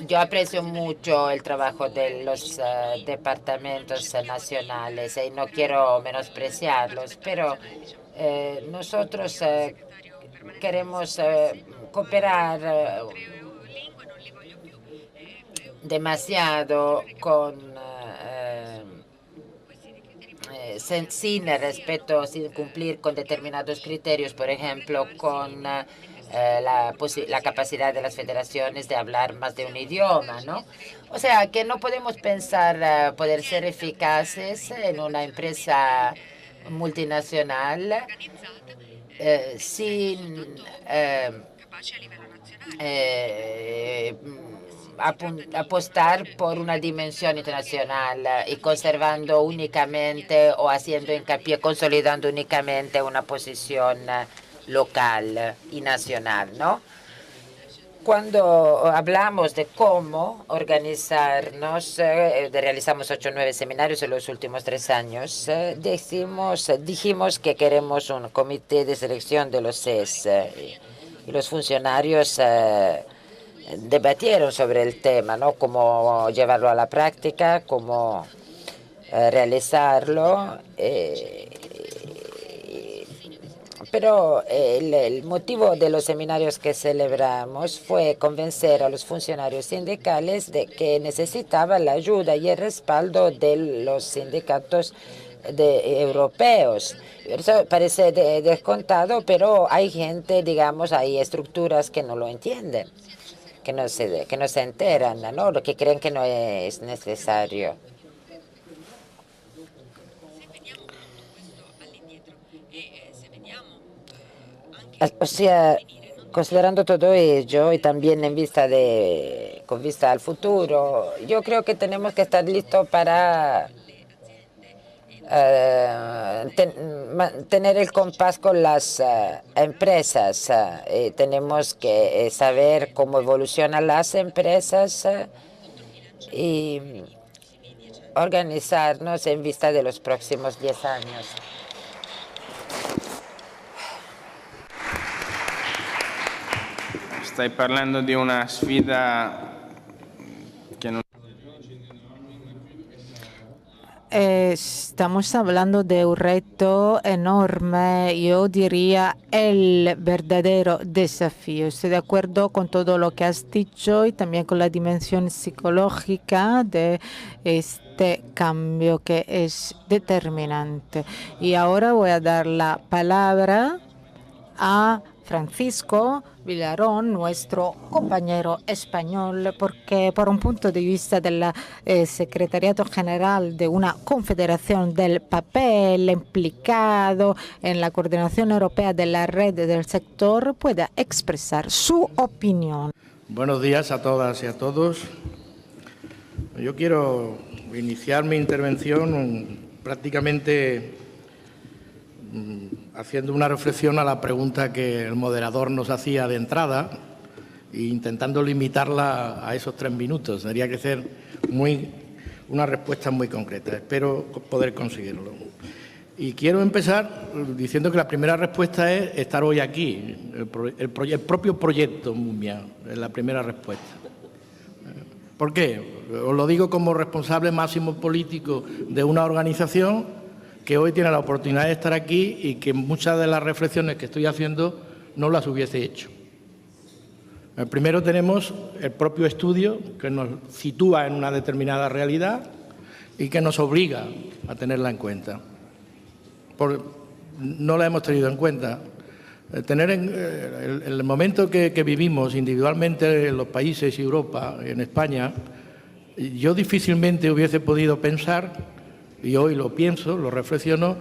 Yo aprecio mucho el trabajo de los departamentos nacionales y no quiero menospreciarlos, pero nosotros queremos cooperar demasiado con sin respeto, sin cumplir con determinados criterios, por ejemplo, con la capacidad de las federaciones de hablar más de un idioma, ¿no? O sea, que no podemos pensar poder ser eficaces en una empresa multinacional sin apostar por una dimensión internacional y conservando únicamente o haciendo hincapié, consolidando únicamente una posición local y nacional, ¿no? Cuando hablamos de cómo organizarnos, realizamos 8 o 9 seminarios en los últimos 3 años, dijimos que queremos un comité de selección de los CES y los funcionarios debatieron sobre el tema, ¿no? Cómo llevarlo a la práctica, cómo realizarlo. Pero el motivo de los seminarios que celebramos fue convencer a los funcionarios sindicales de que necesitaban la ayuda y el respaldo de los sindicatos europeos. Eso parece descontado, pero hay gente, digamos, hay estructuras que no lo entienden, que no se enteran, ¿no? Lo que creen que no es necesario. O sea, considerando todo ello y también con vista al futuro, yo creo que tenemos que estar listos para tener el compás con las empresas. Tenemos que saber cómo evolucionan las empresas y organizarnos en vista de los próximos 10 años. Stai parlando di una sfida che non... Estamos hablando de un reto enorme, yo diría el verdadero desafío. Estoy de acuerdo con todo lo que has dicho y también con la dimensión psicológica de este cambio que es determinante. Y ahora voy a dar la palabra a Francisco Villarón, nuestro compañero español, porque por un punto de vista del Secretariado General de una confederación del papel implicado en la coordinación europea de la red del sector, pueda expresar su opinión. Buenos días a todas y a todos. Yo quiero iniciar mi intervención prácticamente haciendo una reflexión a la pregunta que el moderador nos hacía de entrada e intentando limitarla a esos 3 minutos. Tendría que ser una respuesta muy concreta. Espero poder conseguirlo. Y quiero empezar diciendo que la primera respuesta es estar hoy aquí. El propio proyecto Mumia es la primera respuesta. ¿Por qué? Os lo digo como responsable máximo político de una organización que hoy tiene la oportunidad de estar aquí y que muchas de las reflexiones que estoy haciendo no las hubiese hecho. Primero tenemos el propio estudio que nos sitúa en una determinada realidad y que nos obliga a tenerla en cuenta. No la hemos tenido en cuenta. Tener en el momento que vivimos individualmente en los países y Europa, en España, yo difícilmente hubiese podido pensar, y hoy lo pienso, lo reflexiono,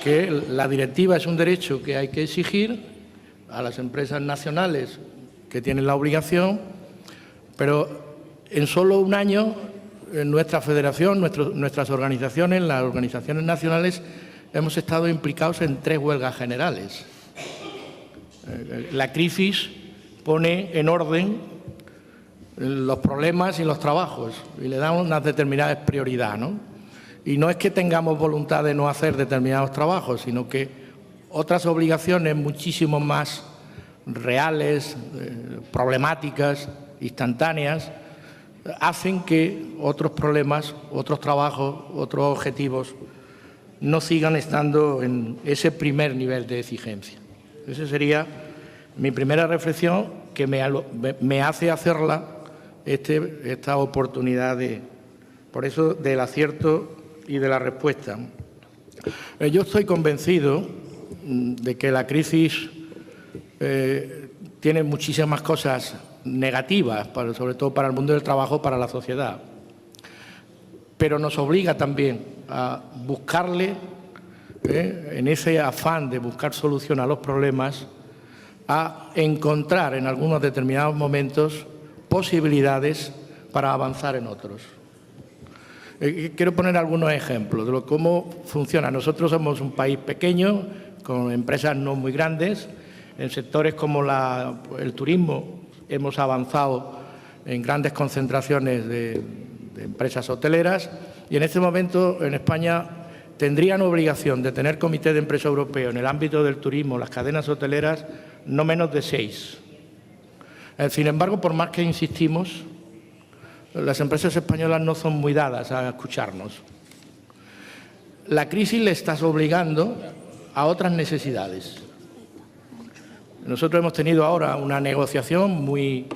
que la directiva es un derecho que hay que exigir a las empresas nacionales que tienen la obligación, pero en solo un año en nuestra federación, nuestras organizaciones, las organizaciones nacionales, hemos estado implicados en 3 huelgas generales. La crisis pone en orden los problemas y los trabajos y le da unas determinadas prioridades, ¿no? Y no es que tengamos voluntad de no hacer determinados trabajos, sino que otras obligaciones muchísimo más reales, problemáticas, instantáneas, hacen que otros problemas, otros trabajos, otros objetivos no sigan estando en ese primer nivel de exigencia. Esa sería mi primera reflexión, que me hace hacerla esta oportunidad por eso del acierto y de la respuesta. Yo estoy convencido de que la crisis tiene muchísimas cosas negativas, sobre todo para el mundo del trabajo, para la sociedad. Pero nos obliga también a buscarle, en ese afán de buscar solución a los problemas, a encontrar en algunos determinados momentos posibilidades para avanzar en otros. Quiero poner algunos ejemplos de cómo funciona. Nosotros somos un país pequeño, con empresas no muy grandes. En sectores como el turismo hemos avanzado en grandes concentraciones de empresas hoteleras, y en este momento en España tendrían obligación de tener comité de empresa europeo en el ámbito del turismo, las cadenas hoteleras, no menos de 6. Sin embargo, por más que insistimos, las empresas españolas no son muy dadas a escucharnos. La crisis le está obligando a otras necesidades. Nosotros hemos tenido ahora una negociación muy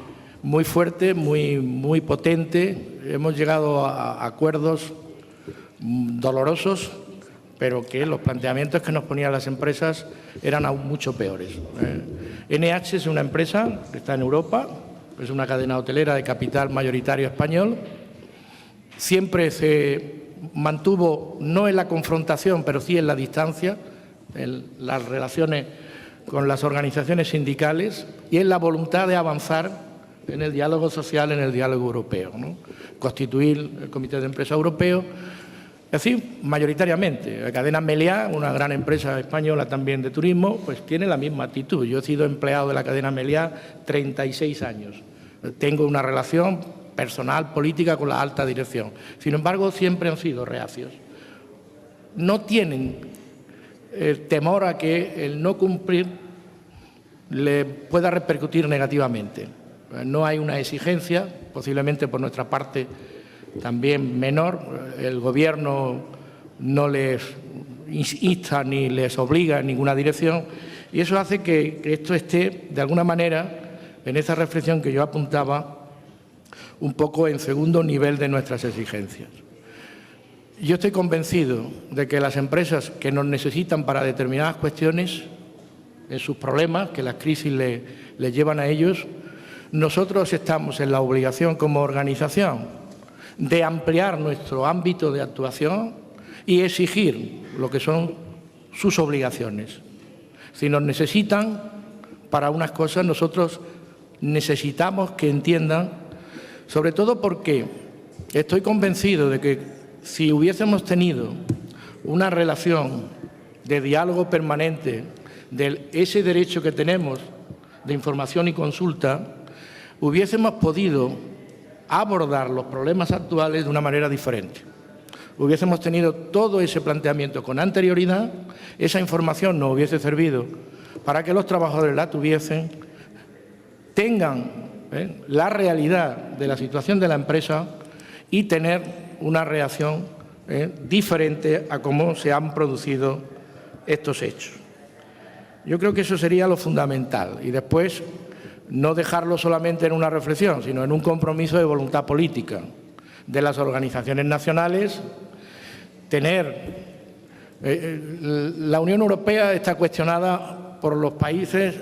fuerte, muy potente. Hemos llegado a acuerdos dolorosos, pero que los planteamientos que nos ponían las empresas eran aún mucho peores. NH es una empresa que está en Europa, es una cadena hotelera de capital mayoritario español. Siempre se mantuvo, no en la confrontación, pero sí en la distancia, en las relaciones con las organizaciones sindicales y en la voluntad de avanzar en el diálogo social, en el diálogo europeo, ¿no? Constituir el Comité de Empresa Europeo, así mayoritariamente. La cadena Meliá, una gran empresa española también de turismo, pues tiene la misma actitud. Yo he sido empleado de la cadena Meliá 36 años. Tengo una relación personal, política con la alta dirección. Sin embargo, siempre han sido reacios. No tienen temor a que el no cumplir le pueda repercutir negativamente. No hay una exigencia, posiblemente por nuestra parte también menor. El Gobierno no les insta ni les obliga en ninguna dirección, y eso hace que esto esté, de alguna manera, en esa reflexión que yo apuntaba, un poco en segundo nivel de nuestras exigencias. Yo estoy convencido de que las empresas que nos necesitan para determinadas cuestiones, en sus problemas, que las crisis les llevan a ellos, nosotros estamos en la obligación como organización de ampliar nuestro ámbito de actuación y exigir lo que son sus obligaciones. Si nos necesitan para unas cosas, nosotros necesitamos que entiendan, sobre todo porque estoy convencido de que si hubiésemos tenido una relación de diálogo permanente de ese derecho que tenemos de información y consulta, hubiésemos podido abordar los problemas actuales de una manera diferente. Hubiésemos tenido todo ese planteamiento con anterioridad, esa información nos hubiese servido para que los trabajadores la tuviesen, tengan la realidad de la situación de la empresa y tener una reacción diferente a cómo se han producido estos hechos. Yo creo que eso sería lo fundamental, y después no dejarlo solamente en una reflexión, sino en un compromiso de voluntad política de las organizaciones nacionales. La Unión Europea está cuestionada por los países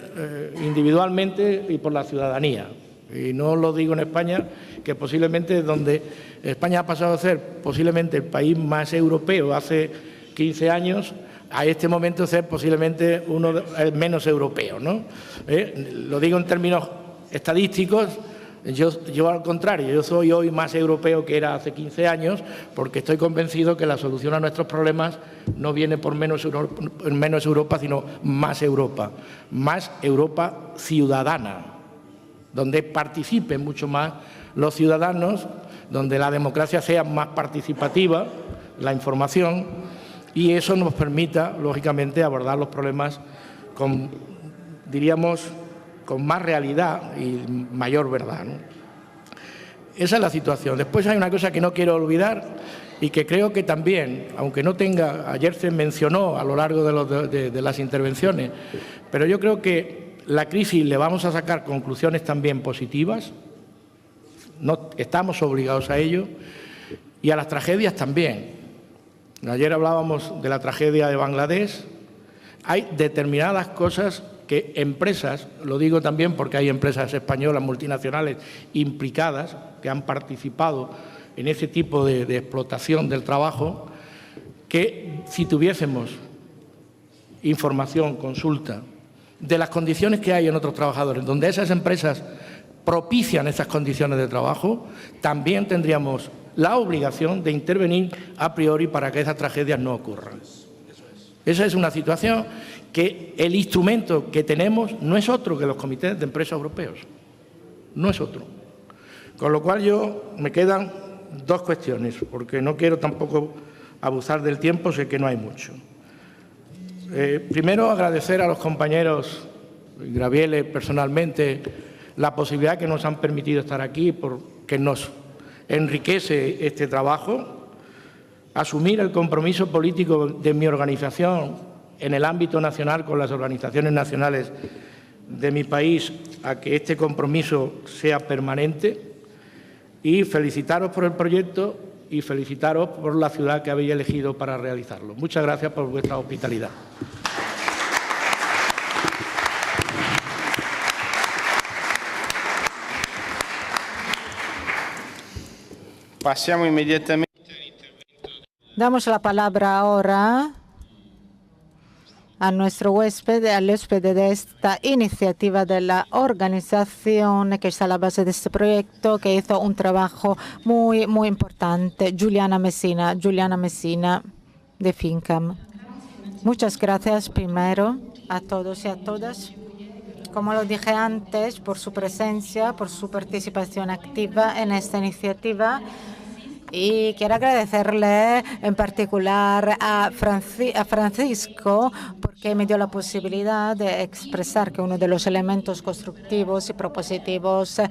individualmente y por la ciudadanía. Y no lo digo en España, que posiblemente es donde España ha pasado a ser posiblemente el país más europeo hace 15 años, a este momento ser posiblemente menos europeo, ¿no? Lo digo en términos estadísticos. Yo al contrario, yo soy hoy más europeo que era hace 15 años, porque estoy convencido que la solución a nuestros problemas no viene por menos Europa, sino más Europa ciudadana, donde participen mucho más los ciudadanos, donde la democracia sea más participativa, la información, y eso nos permita, lógicamente, abordar los problemas con más realidad y mayor verdad, ¿no? Esa es la situación. Después hay una cosa que no quiero olvidar y que creo que también, aunque no tenga, ayer se mencionó a lo largo de las intervenciones, pero yo creo que la crisis le vamos a sacar conclusiones también positivas, no estamos obligados a ello, y a las tragedias también. Ayer hablábamos de la tragedia de Bangladesh. Hay determinadas cosas que empresas, lo digo también porque hay empresas españolas multinacionales implicadas que han participado en ese tipo de explotación del trabajo, que si tuviésemos información, consulta, de las condiciones que hay en otros trabajadores, donde esas empresas propician esas condiciones de trabajo, también tendríamos la obligación de intervenir a priori para que esas tragedias no ocurran. Esa es una situación que el instrumento que tenemos no es otro que los comités de empresas europeos, no es otro. Con lo cual me quedan dos cuestiones, porque no quiero tampoco abusar del tiempo, sé que no hay mucho. Primero, agradecer a los compañeros Graviele personalmente la posibilidad que nos han permitido estar aquí, porque nos enriquece este trabajo. Asumir el compromiso político de mi organización en el ámbito nacional con las organizaciones nacionales de mi país a que este compromiso sea permanente, y felicitaros por el proyecto y felicitaros por la ciudad que habéis elegido para realizarlo. Muchas gracias por vuestra hospitalidad. Passiamo immediatamente. Damos la palabra ahora a nuestro huésped, al huésped de esta iniciativa de la organización que está a la base de este proyecto, que hizo un trabajo muy importante, Giuliana Messina de Fincam. Muchas gracias primero a todos y a todas, como lo dije antes, por su presencia, por su participación activa en esta iniciativa. Y quiero agradecerle en particular a Francisco, porque me dio la posibilidad de expresar que uno de los elementos constructivos y propositivos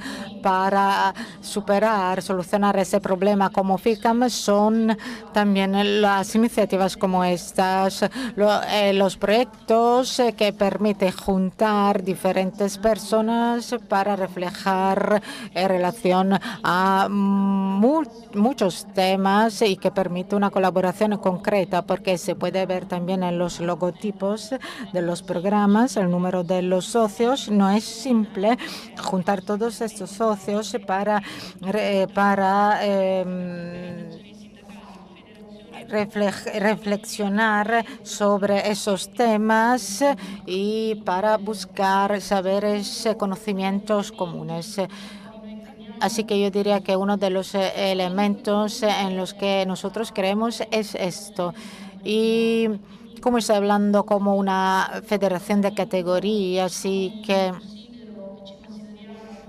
para solucionar ese problema como FICAM son también las iniciativas como estas, los proyectos que permiten juntar diferentes personas para reflejar en relación a muchos temas y que permite una colaboración concreta, porque se puede ver también en los logotipos de los programas el número de los socios. No es simple juntar todos estos socios para reflexionar sobre esos temas y para buscar saberes, conocimientos comunes. Así que yo diría que uno de los elementos en los que nosotros creemos es esto. Y como estoy hablando como una federación de categorías, así que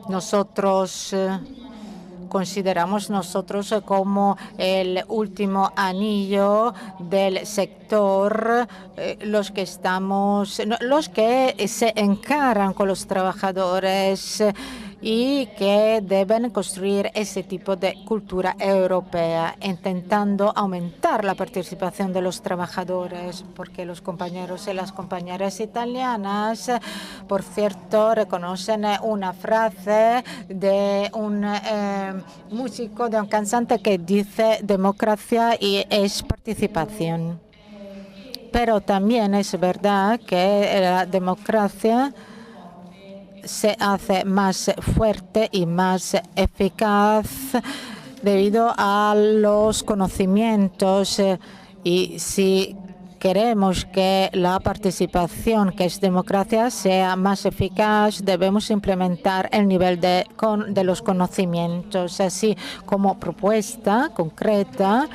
nosotros consideramos como el último anillo del sector, los que se encaran con los trabajadores y que deben construir ese tipo de cultura europea, intentando aumentar la participación de los trabajadores, porque los compañeros y las compañeras italianas, por cierto, reconocen una frase de un músico, de un cantante que dice democracia y es participación. Pero también es verdad que la democracia se hace más fuerte y más eficaz debido a los conocimientos, y si queremos que la participación, que es democracia, sea más eficaz, debemos implementar el nivel de los conocimientos. Así como propuesta concreta,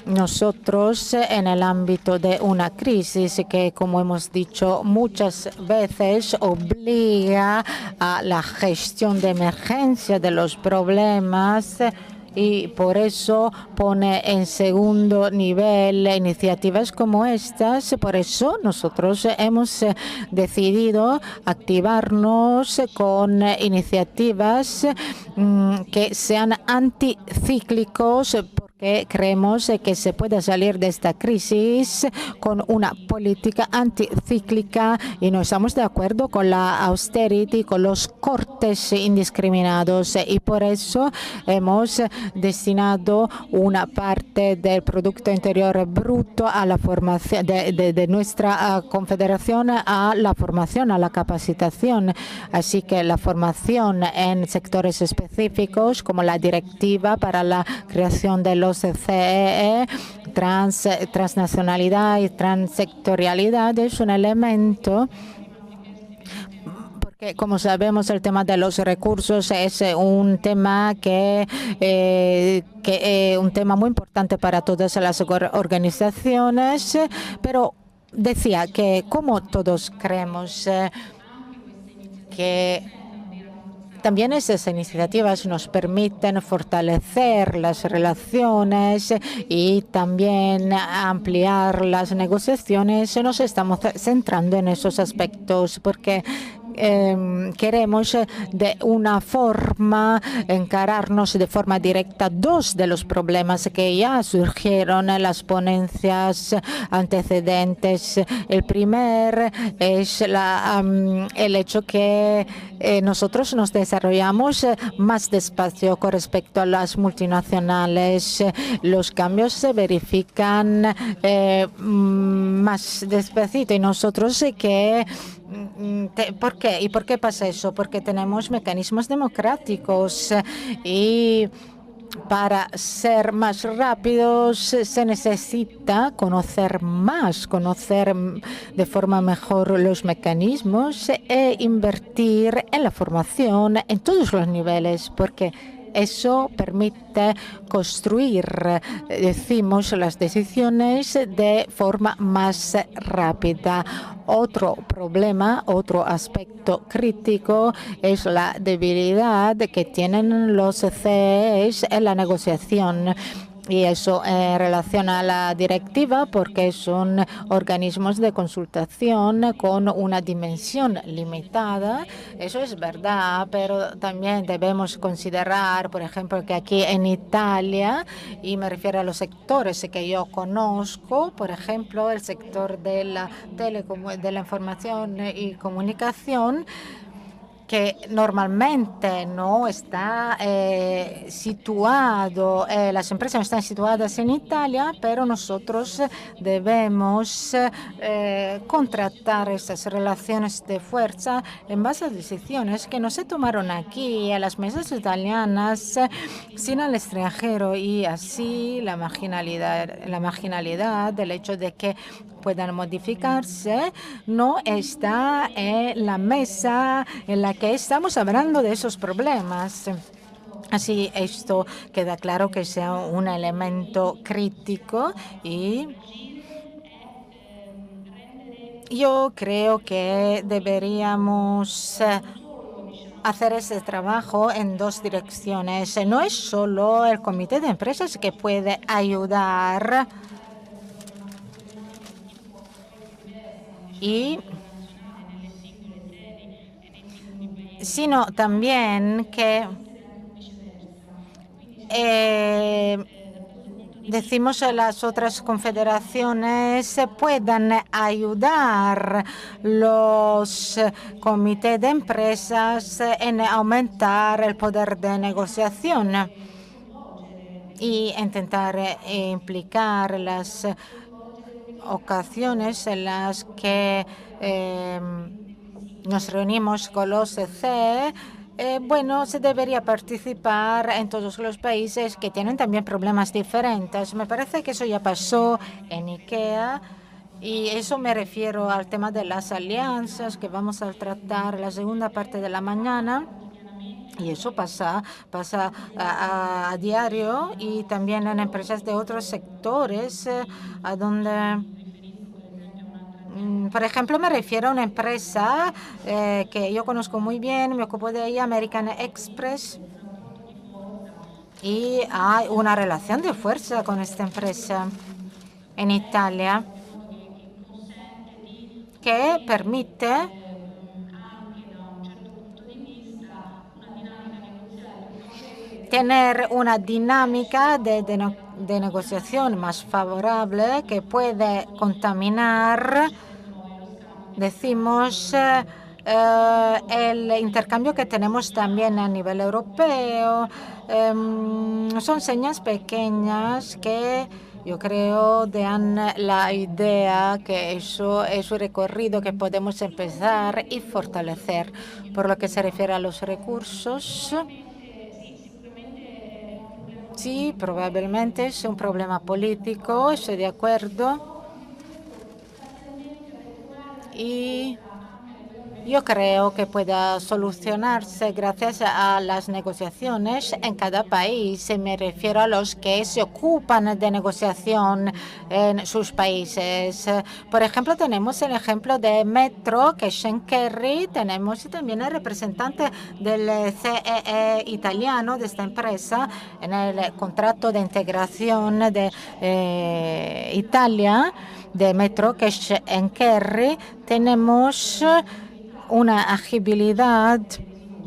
nosotros en el ámbito de una crisis que, como hemos dicho muchas veces, obliga a la gestión de emergencia de los problemas, y por eso pone en segundo nivel iniciativas como estas. Por eso nosotros hemos decidido activarnos con iniciativas que sean anticíclicos, que creemos que se puede salir de esta crisis con una política anticíclica y no estamos de acuerdo con la austerity, con los cortes indiscriminados, y por eso hemos destinado una parte del Producto Interior Bruto a la formación de nuestra confederación, a la formación, a la capacitación. Así que la formación en sectores específicos, como la directiva para la creación de los CEE, transnacionalidad y transsectorialidad, es un elemento porque, como sabemos, el tema de los recursos es un tema un tema muy importante para todas las organizaciones, pero decía que, como todos creemos que también esas iniciativas nos permiten fortalecer las relaciones y también ampliar las negociaciones, nos estamos centrando en esos aspectos porque queremos de una forma encararnos de forma directa dos de los problemas que ya surgieron en las ponencias antecedentes. El primer es el hecho que nosotros nos desarrollamos más despacio con respecto a las multinacionales. Los cambios se verifican más despacito y nosotros ¿por qué? ¿Y por qué pasa eso? Porque tenemos mecanismos democráticos y para ser más rápidos se necesita conocer más, conocer de forma mejor los mecanismos e invertir en la formación en todos los niveles, porque eso permite construir, decimos, las decisiones de forma más rápida. Otro problema, otro aspecto crítico es la debilidad que tienen los CEEs en la negociación. Y eso relaciona a la directiva porque son organismos de consultación con una dimensión limitada. Eso es verdad, pero también debemos considerar, por ejemplo, que aquí en Italia, y me refiero a los sectores que yo conozco, por ejemplo, el sector de la información y comunicación, que normalmente no está situado, las empresas no están situadas en Italia, pero nosotros debemos contratar estas relaciones de fuerza en base a decisiones que no se tomaron aquí en las mesas italianas, sino al extranjero, y así la marginalidad del hecho de que puedan modificarse no está en la mesa en la que estamos hablando de esos problemas. Así esto queda claro que sea un elemento crítico y yo creo que deberíamos hacer ese trabajo en dos direcciones. No es solo el comité de empresas que puede ayudar sino también que decimos a las otras confederaciones puedan ayudar los comités de empresas en aumentar el poder de negociación y intentar implicar las ocasiones en las que nos reunimos con los CEE. Bueno, se debería participar en todos los países que tienen también problemas diferentes. Me parece que eso ya pasó en IKEA y eso me refiero al tema de las alianzas que vamos a tratar la segunda parte de la mañana. Y eso pasa a diario y también en empresas de otros sectores, a donde, por ejemplo, me refiero a una empresa que yo conozco muy bien, me ocupo de ella, American Express, y hay una relación de fuerza con esta empresa en Italia que permite tener una dinámica de de negociación más favorable que puede contaminar, decimos, el intercambio que tenemos también a nivel europeo. Son señas pequeñas que yo creo dan la idea que eso es un recorrido que podemos empezar y fortalecer. Por lo que se refiere a los recursos, sí, probablemente es un problema político, estoy de acuerdo. Y yo creo que pueda solucionarse gracias a las negociaciones en cada país. Me refiero a los que se ocupan de negociación en sus países. Por ejemplo, tenemos el ejemplo de Metro, que es Sean Kerry. Tenemos también el representante del CEE italiano de esta empresa en el contrato de integración de Italia, de Metro, que es Sean Kerry. Tenemos una agilidad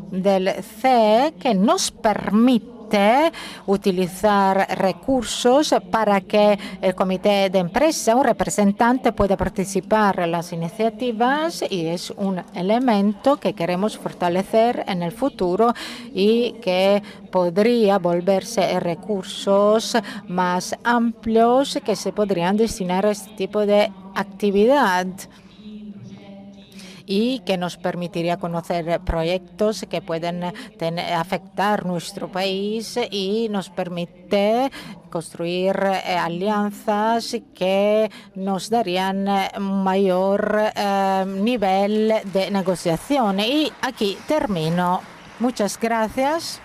del CE que nos permite utilizar recursos para que el comité de empresa, un representante, pueda participar en las iniciativas, y es un elemento que queremos fortalecer en el futuro y que podría volverse recursos más amplios que se podrían destinar a este tipo de actividad, y que nos permitiría conocer proyectos que pueden afectar nuestro país y nos permite construir alianzas que nos darían un mayor nivel de negociación. Y aquí termino. Muchas gracias.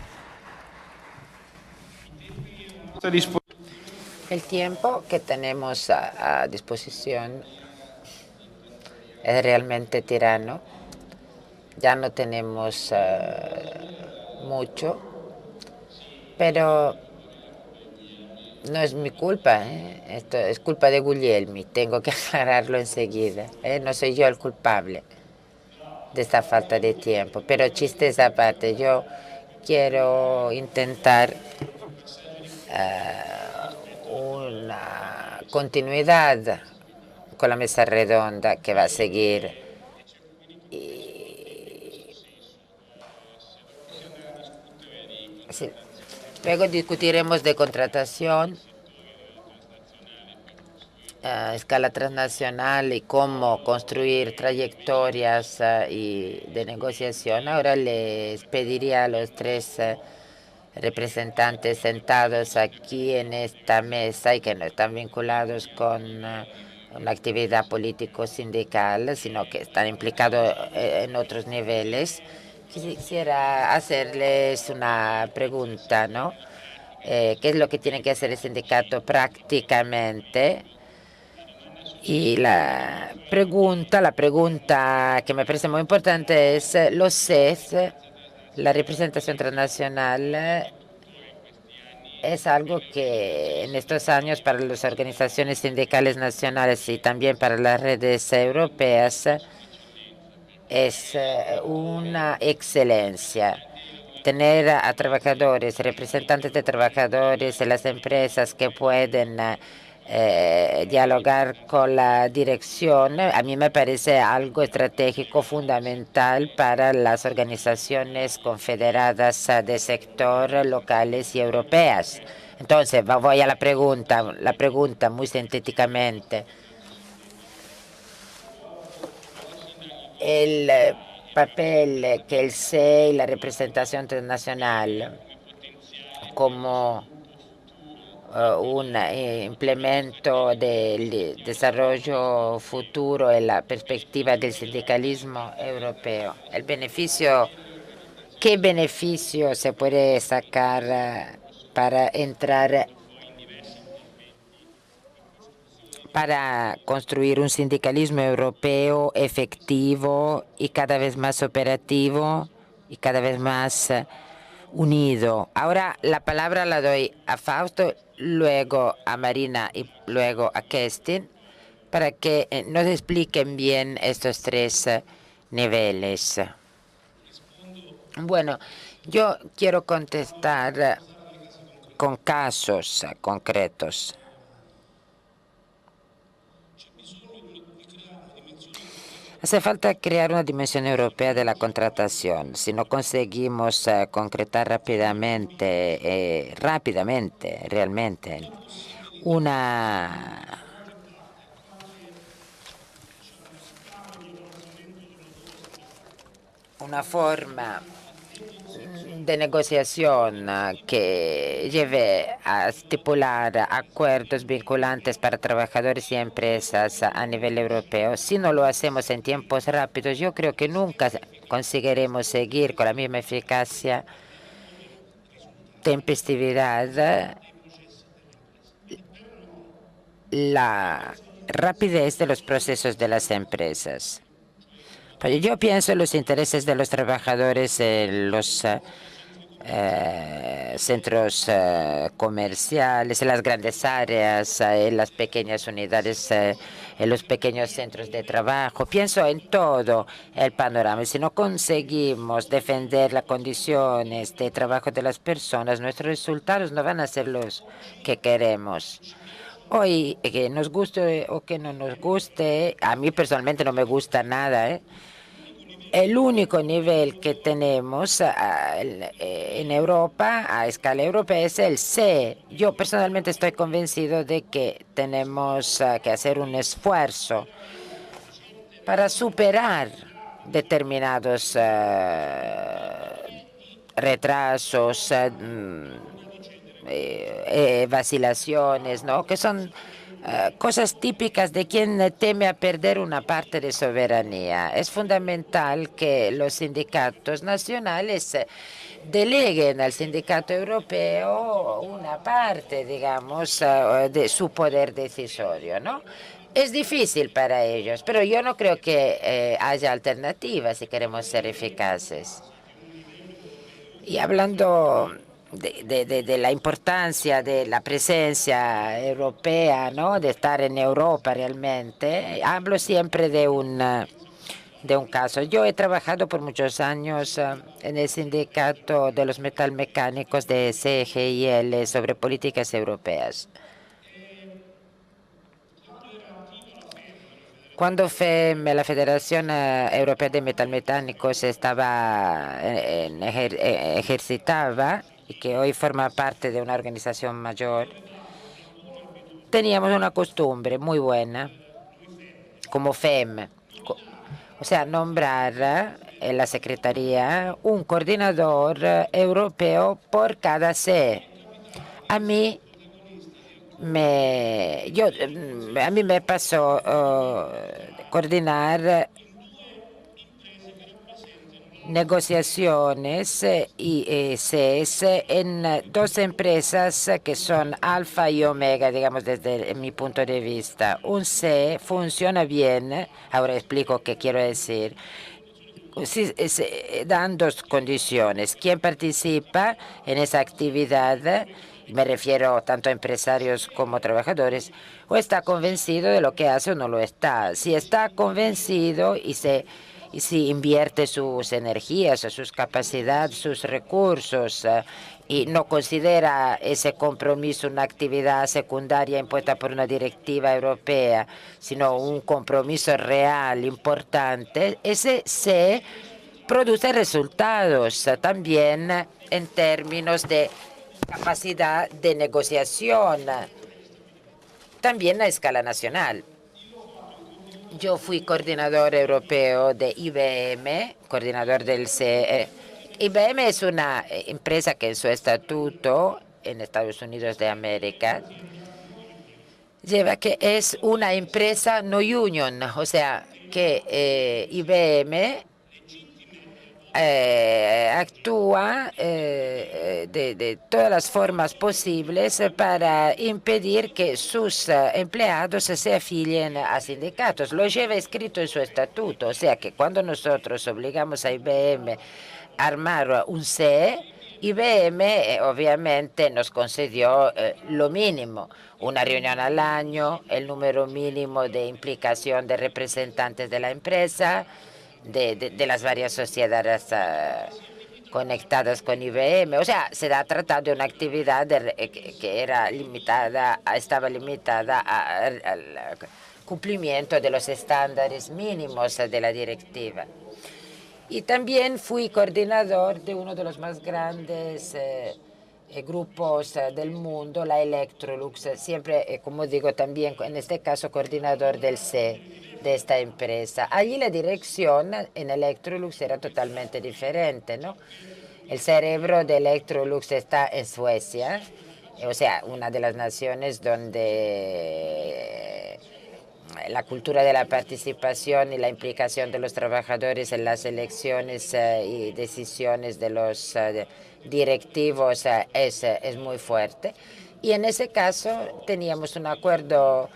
El tiempo que tenemos a disposición es realmente tirano. Ya no tenemos mucho, pero no es mi culpa. Esto es culpa de Guglielmi. Tengo que aclararlo enseguida. No soy yo el culpable de esta falta de tiempo. Pero chistes aparte, yo quiero intentar una continuidad con la mesa redonda que va a seguir. Sí. Luego discutiremos de contratación a escala transnacional y cómo construir trayectorias de negociación. Ahora les pediría a los tres representantes sentados aquí en esta mesa y que no están vinculados con una actividad político-sindical, sino que están implicados en otros niveles. Quisiera hacerles una pregunta, ¿no? ¿Qué es lo que tiene que hacer el sindicato prácticamente? Y la pregunta que me parece muy importante es, los CES, la representación transnacional, es algo que en estos años para las organizaciones sindicales nacionales y también para las redes europeas es una excelencia. Tener a trabajadores, representantes de trabajadores en las empresas que pueden dialogar con la dirección, a mí me parece algo estratégico fundamental para las organizaciones confederadas de sector locales y europeas. Entonces, voy a la pregunta muy sintéticamente. El papel que el CE y la representación internacional como un implemento del desarrollo futuro en la perspectiva del sindicalismo europeo. El beneficio, ¿qué beneficio se puede sacar para entrar, para construir un sindicalismo europeo efectivo y cada vez más operativo y cada vez más unido? Ahora la palabra la doy a Fausto, luego a Marina y luego a Kerstin, para que nos expliquen bien estos tres niveles. Bueno, yo quiero contestar con casos concretos. Hace falta crear una dimensión europea de la contratación. Si no conseguimos concretar rápidamente, realmente, una forma de negociación que lleve a estipular acuerdos vinculantes para trabajadores y empresas a nivel europeo. Si no lo hacemos en tiempos rápidos, yo creo que nunca conseguiremos seguir con la misma eficacia, tempestividad, la rapidez de los procesos de las empresas. Yo pienso en los intereses de los trabajadores en los centros comerciales, en las grandes áreas, en las pequeñas unidades, en los pequeños centros de trabajo. Pienso en todo el panorama. Si no conseguimos defender las condiciones de trabajo de las personas, nuestros resultados no van a ser los que queremos. Hoy, que nos guste o que no nos guste, a mí personalmente no me gusta nada, El único nivel que tenemos en Europa, a escala europea, es el C. Yo personalmente estoy convencido de que tenemos que hacer un esfuerzo para superar determinados retrasos, vacilaciones, ¿no? Que son cosas típicas de quien teme a perder una parte de soberanía. Es fundamental que los sindicatos nacionales deleguen al sindicato europeo una parte, digamos, de su poder decisorio, ¿no? Es difícil para ellos, pero yo no creo que haya alternativas si queremos ser eficaces. Y hablando de la importancia de la presencia europea, ¿no? De estar en Europa realmente, hablo siempre de un caso. Yo he trabajado por muchos años en el sindicato de los metalmecánicos de CGIL sobre políticas europeas. Cuando FEM, la Federación Europea de Metalmecánicos, ejercitaba y que hoy forma parte de una organización mayor, teníamos una costumbre muy buena, como FEM, o sea, nombrar en la Secretaría un coordinador europeo por cada C. A mí me pasó coordinar negociaciones y CES en dos empresas que son Alfa y Omega, digamos, desde mi punto de vista. Un CE funciona bien, ahora explico qué quiero decir. Dan dos condiciones. Quien participa en esa actividad, me refiero tanto a empresarios como trabajadores, o está convencido de lo que hace o no lo está. Si está convencido y si invierte sus energías, sus capacidades, sus recursos y no considera ese compromiso una actividad secundaria impuesta por una directiva europea, sino un compromiso real, importante, ese se produce resultados también en términos de capacidad de negociación, también a escala nacional. Yo fui coordinador europeo de IBM, coordinador del CE. IBM es una empresa que en su estatuto en Estados Unidos de América lleva que es una empresa no union, o sea, que IBM actúa de todas las formas posibles para impedir que sus empleados se afilien a sindicatos. Lo lleva escrito en su estatuto, o sea que cuando nosotros obligamos a IBM a armar un CE, IBM obviamente nos concedió lo mínimo, una reunión al año, el número mínimo de implicación de representantes de la empresa, de las varias sociedades conectadas con IBM. O sea, se ha tratado de una actividad que era limitada, estaba limitada al cumplimiento de los estándares mínimos de la directiva. Y también fui coordinador de uno de los más grandes grupos del mundo, la Electrolux, siempre, como digo, también en este caso coordinador del C de esta empresa. Allí la dirección en Electrolux era totalmente diferente, ¿no? El cerebro de Electrolux está en Suecia, o sea, una de las naciones donde la cultura de la participación y la implicación de los trabajadores en las elecciones y decisiones de los directivos es muy fuerte. Y en ese caso teníamos un acuerdo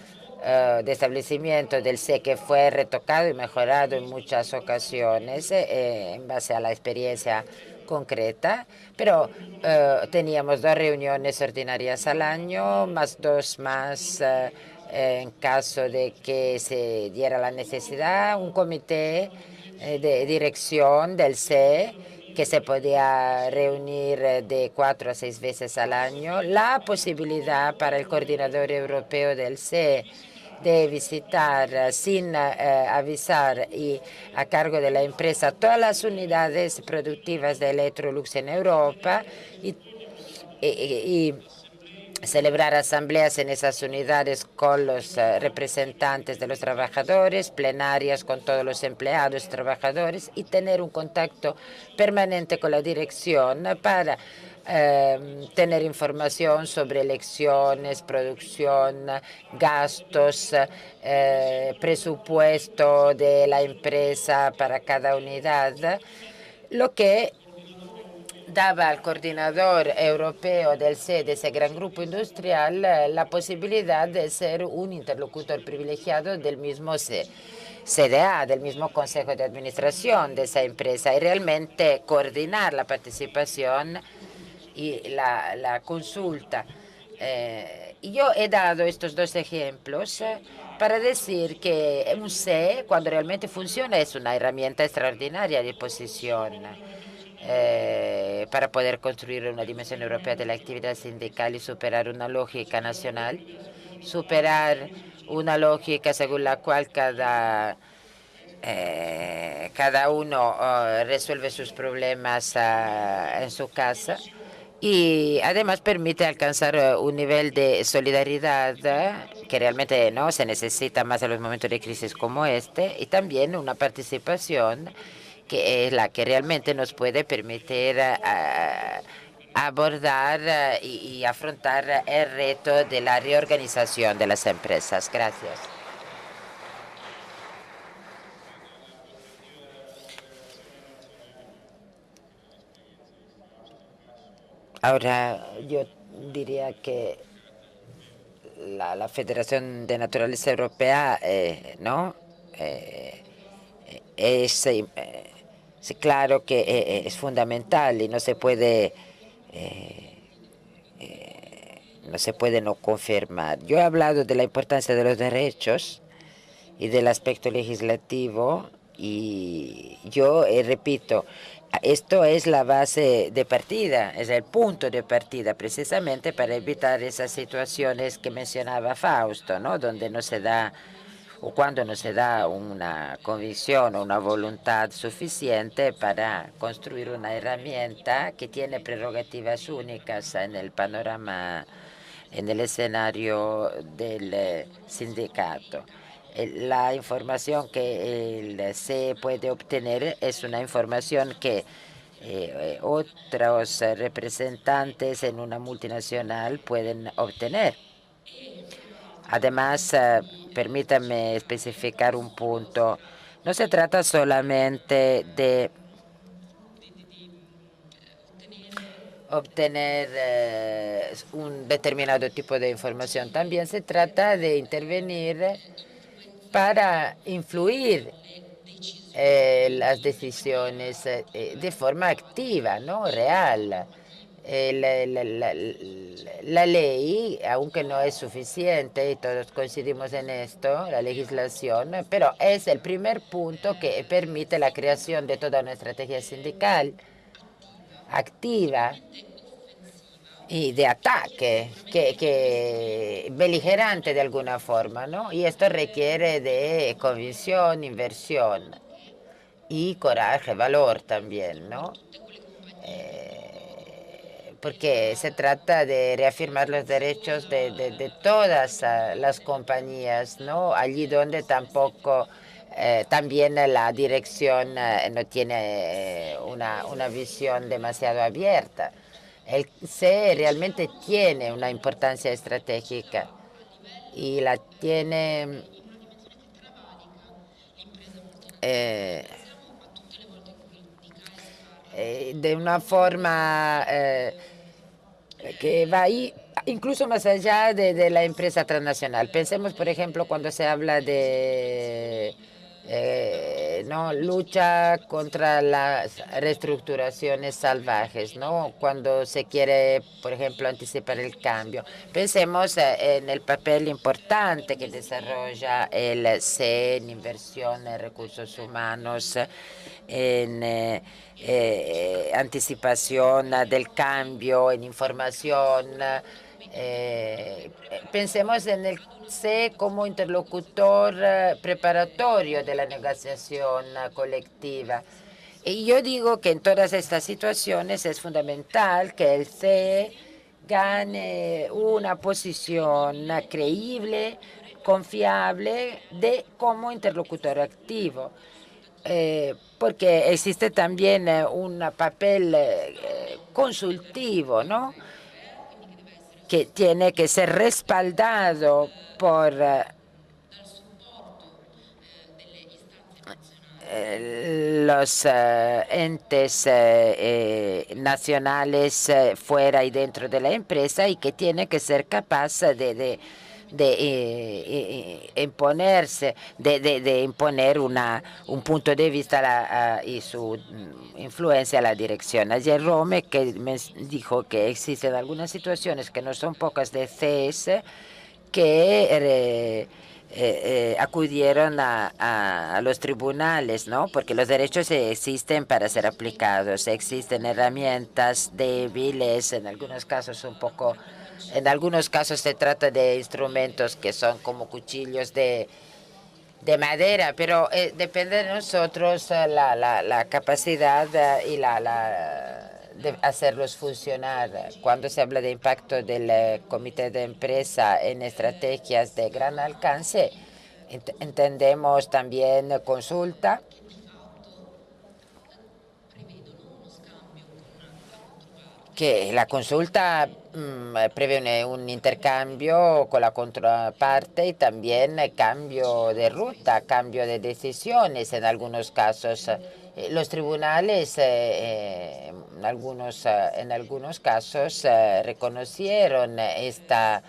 de establecimiento del C que fue retocado y mejorado en muchas ocasiones en base a la experiencia concreta, pero teníamos 2 reuniones ordinarias al año, más 2 más en caso de que se diera la necesidad, un comité de dirección del C que se podía reunir de 4 a 6 veces al año, la posibilidad para el coordinador europeo del C de visitar sin avisar y a cargo de la empresa todas las unidades productivas de Electrolux en Europa y celebrar asambleas en esas unidades con los representantes de los trabajadores, plenarias con todos los empleados y trabajadores y tener un contacto permanente con la dirección para tener información sobre elecciones, producción, gastos, presupuesto de la empresa para cada unidad, lo que daba al coordinador europeo del C de ese gran grupo industrial la posibilidad de ser un interlocutor privilegiado del mismo CDA, del mismo Consejo de Administración de esa empresa y realmente coordinar la participación y la consulta. Y yo he dado estos 2 ejemplos para decir que un C, cuando realmente funciona, es una herramienta extraordinaria de posición para poder construir una dimensión europea de la actividad sindical y superar una lógica nacional, superar una lógica según la cual cada uno resuelve sus problemas en su casa y además permite alcanzar un nivel de solidaridad que realmente no se necesita más en los momentos de crisis como este y también una participación que es la que realmente nos puede permitir abordar y afrontar el reto de la reorganización de las empresas. Gracias. Ahora, yo diría que la Federación de Naturaleza Europea, ¿no? Sí, claro que es fundamental y no se puede no confirmar. Yo he hablado de la importancia de los derechos y del aspecto legislativo y yo repito, esto es la base de partida, es el punto de partida precisamente para evitar esas situaciones que mencionaba Fausto, ¿no? Donde no se da o cuando no se da una convicción o una voluntad suficiente para construir una herramienta que tiene prerrogativas únicas en el panorama, en el escenario del sindicato. La información que se puede obtener es una información que otros representantes en una multinacional pueden obtener. Además, permítanme especificar un punto. No se trata solamente de obtener un determinado tipo de información. También se trata de intervenir para influir las decisiones de forma activa, ¿no? Real. La ley, aunque no es suficiente, y todos coincidimos en esto, la legislación, pero es el primer punto que permite la creación de toda una estrategia sindical activa y de ataque, que beligerante de alguna forma, ¿no? Y esto requiere de convicción, inversión y coraje, valor también, ¿no? Porque se trata de reafirmar los derechos de todas las compañías, ¿no? Allí donde tampoco también la dirección no tiene una visión demasiado abierta. El CE realmente tiene una importancia estratégica y la tiene de una forma que va ahí incluso más allá de la empresa transnacional. Pensemos, por ejemplo, cuando se habla de no, lucha contra las reestructuraciones salvajes, ¿no? Cuando se quiere, por ejemplo, anticipar el cambio. Pensemos en el papel importante que desarrolla el CE en inversión en recursos humanos, en anticipación del cambio, en información. Pensemos en el CE como interlocutor preparatorio de la negociación colectiva. Y yo digo que en todas estas situaciones es fundamental que el CE gane una posición creíble, confiable como interlocutor activo. Porque existe también un papel consultivo, ¿no? Que tiene que ser respaldado por los entes nacionales fuera y dentro de la empresa y que tiene que ser capaz de imponerse, de imponer un punto de vista y su influencia a la dirección. Ayer Rome que me dijo que existen algunas situaciones que no son pocas de CES que acudieron a los tribunales, ¿no? Porque los derechos existen para ser aplicados, existen herramientas débiles, en algunos casos en algunos casos se trata de instrumentos que son como cuchillos de madera, pero depende de nosotros la capacidad y de hacerlos funcionar. Cuando se habla de impacto del comité de empresa en estrategias de gran alcance, entendemos también consulta, que la consulta prevé un intercambio con la contraparte y también cambio de ruta, cambio de decisiones en algunos casos. Los tribunales en algunos casos reconocieron esta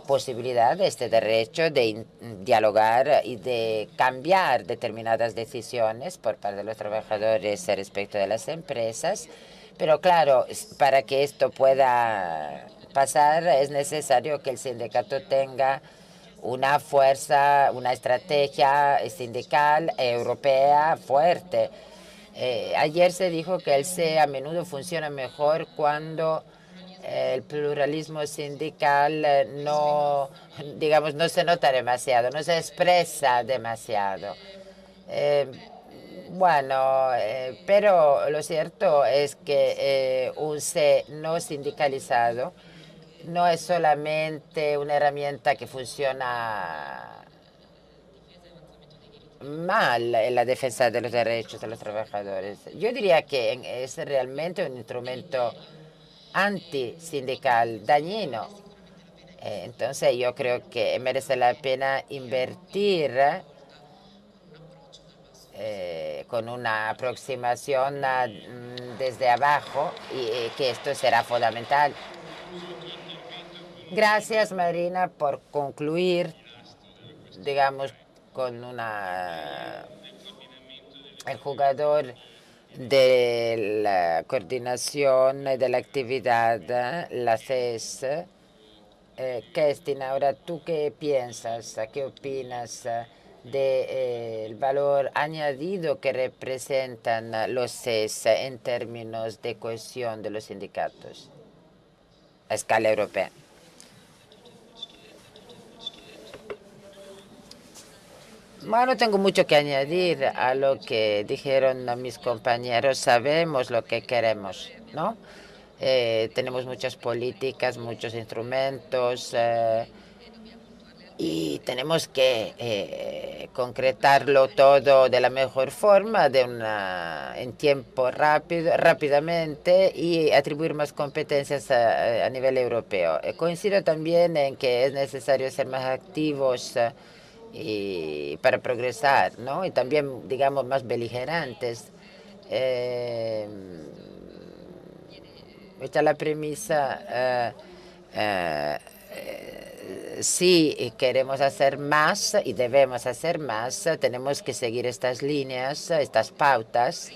posibilidad, este derecho de dialogar y de cambiar determinadas decisiones por parte de los trabajadores respecto de las empresas. Pero claro, para que esto pueda pasar es necesario que el sindicato tenga una fuerza, una estrategia sindical europea fuerte. Ayer se dijo que el CE a menudo funciona mejor cuando el pluralismo sindical no, digamos, no se nota demasiado, no se expresa demasiado. Bueno, pero lo cierto es que un CE no sindicalizado no es solamente una herramienta que funciona mal en la defensa de los derechos de los trabajadores. Yo diría que es realmente un instrumento antisindical dañino. Entonces yo creo que merece la pena invertir con una aproximación desde abajo y que esto será fundamental. Gracias, Marina, por concluir, digamos, con el jugador de la coordinación de la actividad, la CES. Kestin, ahora, ¿tú qué piensas? ¿Qué opinas del valor añadido que representan los CES en términos de cohesión de los sindicatos a escala europea. Bueno, tengo mucho que añadir a lo que dijeron mis compañeros. Sabemos lo que queremos, ¿no? Tenemos muchas políticas, muchos instrumentos y tenemos que concretarlo todo de la mejor forma, en tiempo rápidamente y atribuir más competencias a nivel europeo. Coincido también en que es necesario ser más activos y para progresar, ¿no? Y también, digamos, más beligerantes. Hecha la premisa, si queremos hacer más y debemos hacer más, tenemos que seguir estas líneas, estas pautas.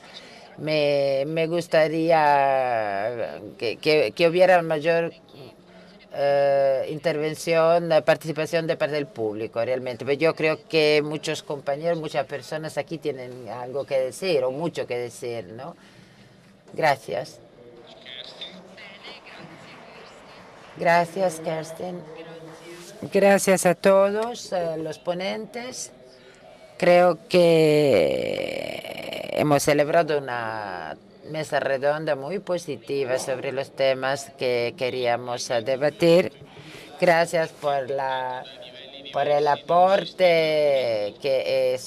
Me gustaría que hubiera mayor intervención, participación de parte del público, realmente. Pero yo creo que muchos compañeros, muchas personas aquí tienen algo que decir o mucho que decir, ¿no? Gracias. Gracias, Kerstin. Gracias a todos los ponentes. Creo que hemos celebrado una mesa redonda muy positiva sobre los temas que queríamos debatir. Gracias por el aporte que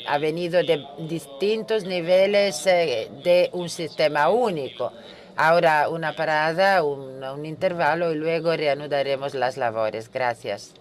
ha venido de distintos niveles de un sistema único. Ahora una parada, un intervalo y luego reanudaremos las labores. Gracias.